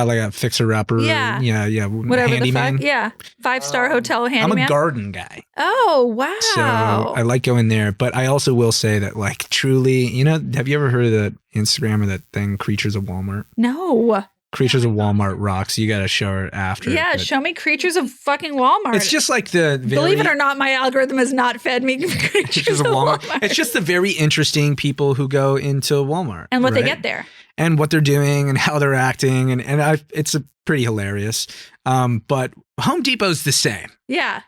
like a fixer-upper. Yeah. Yeah. Whatever handyman. the fuck. Yeah. 5-star hotel handyman. I'm a garden guy. Oh, wow. So I like going there, but I also will say that, like, truly, have you ever heard of the Instagram or that thing, Creatures of Walmart? No. Creatures of Walmart rocks. You got to show her after. Yeah, show me Creatures of fucking Walmart. It's just like believe it or not, my algorithm has not fed me Creatures of Walmart. It's just the very interesting people who go into Walmart. And what they get there. And what they're doing and how they're acting. And it's pretty hilarious. But Home Depot's the same. Yeah.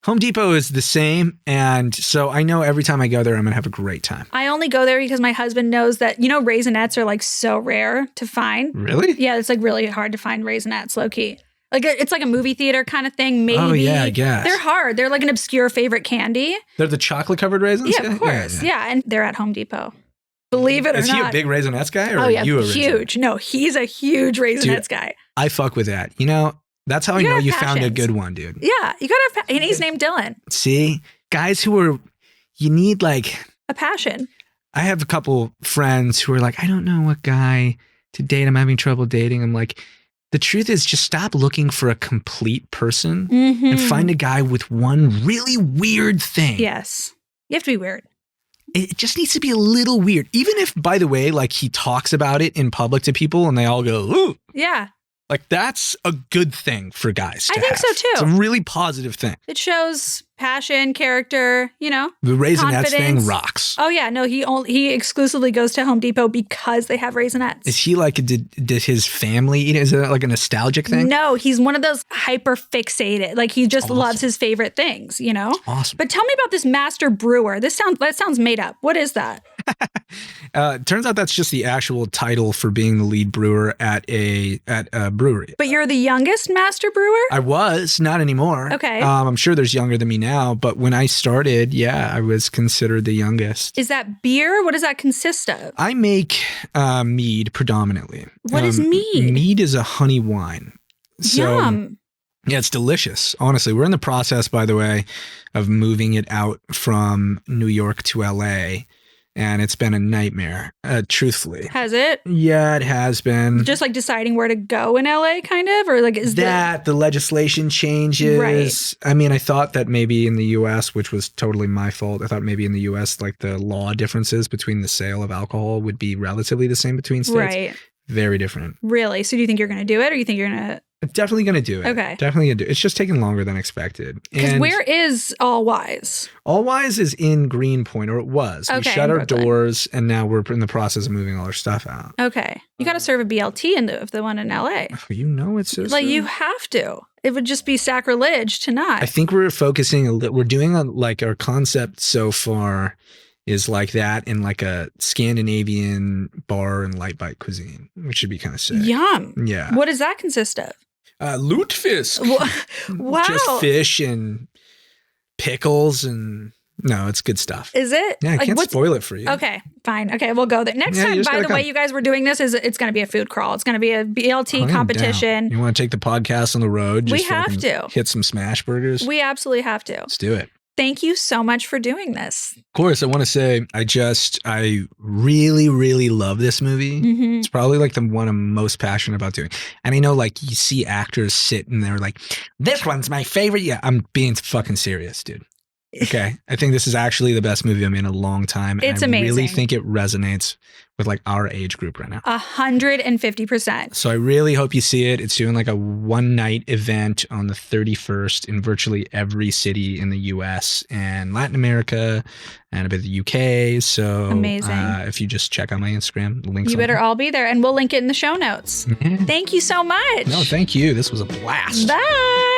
Home Depot is the same, and so I know every time I go there, I'm going to have a great time. I only go there because my husband knows that, Raisinets are like so rare to find. Really? Yeah, it's like really hard to find Raisinets, low-key. Like, it's like a movie theater kind of thing, maybe. Oh, yeah, I guess. They're hard. They're like an obscure favorite candy. They're the chocolate-covered raisins? Yeah, of course. Yeah, and they're at Home Depot. Believe it or not. Is he a big Raisinets guy or oh, yeah, are you a huge. No, he's a huge Raisinets guy. I fuck with that. You know, that's how I know you found a good one, dude. Yeah, you gotta have, and he's named Dylan. See, guys who are, you need like a passion. I have a couple friends who are like, I don't know what guy to date. I'm having trouble dating. I'm like, the truth is just stop looking for a complete person and find a guy with one really weird thing. Yes. You have to be weird. It just needs to be a little weird. Even if, by the way, like he talks about it in public to people and they all go, ooh. Yeah. Like that's a good thing for guys to I think have. so too. It's a really positive thing. It shows passion, character, you know. The Raisinets thing rocks. Oh yeah, no, he exclusively goes to Home Depot because they have Raisinets. Is he like, did his family eat it? Is it like a nostalgic thing? No, he's one of those hyper fixated. Like he just loves his favorite things, you know. Awesome. But tell me about this master brewer. That sounds made up. What is that? Turns out that's just the actual title for being the lead brewer at a brewery. But you're the youngest master brewer? I was, not anymore. Okay. I'm sure there's younger than me now, but when I started, yeah, I was considered the youngest. Is that beer? What does that consist of? I make mead predominantly. What is mead? Mead is a honey wine. So, Yum. Yeah, it's delicious. Honestly, we're in the process, by the way, of moving it out from New York to LA. And it's been a nightmare, truthfully. Has it? Yeah, it has been. Just like deciding where to go in LA, kind of? Or like, is that the legislation changes? Right. I mean, I thought that maybe in the US, which was totally my fault, I thought maybe in the US, like the law differences between the sale of alcohol would be relatively the same between states. Right. Very different. Really? So do you think you're going to do it or you think you're going to? Definitely going to do it. Okay. Definitely going to do it. It's just taking longer than expected. Because where is All Wise? All Wise is in Greenpoint, or it was. Okay, we shut our Brooklyn. doors and now we're in the process of moving all our stuff out. Okay. You got to serve a BLT in the one in LA. You know it's so like you have to. It would just be sacrilege to not. I think we're focusing, we're doing like our concept so far is like that in like a Scandinavian bar and light bite cuisine, which should be kind of sick. Yum. Yeah. What does that consist of? Lutefisk. Wow. Just fish and pickles and no, it's good stuff. Is it? Yeah, I can't spoil it for you. Okay, fine. Okay, we'll go there. Next time, by the way, you guys were doing this, it's going to be a food crawl. It's going to be a BLT competition. You want to take the podcast on the road? We have to. Hit some smash burgers? We absolutely have to. Let's do it. Thank you so much for doing this. Of course, I want to say I really, really love this movie. Mm-hmm. It's probably like the one I'm most passionate about doing. And I know like you see actors sit and they're like, this one's my favorite. Yeah, I'm being fucking serious, dude. Okay. I think this is actually the best movie I've made in a long time. It's I amazing. I really think it resonates with like our age group right now. 150%. So I really hope you see it. It's doing like a one night event on the 31st in virtually every city in the US and Latin America and a bit of the UK. So amazing. If you just check out my Instagram, the links. You better all be there and we'll link it in the show notes. Thank you so much. No, thank you. This was a blast. Bye.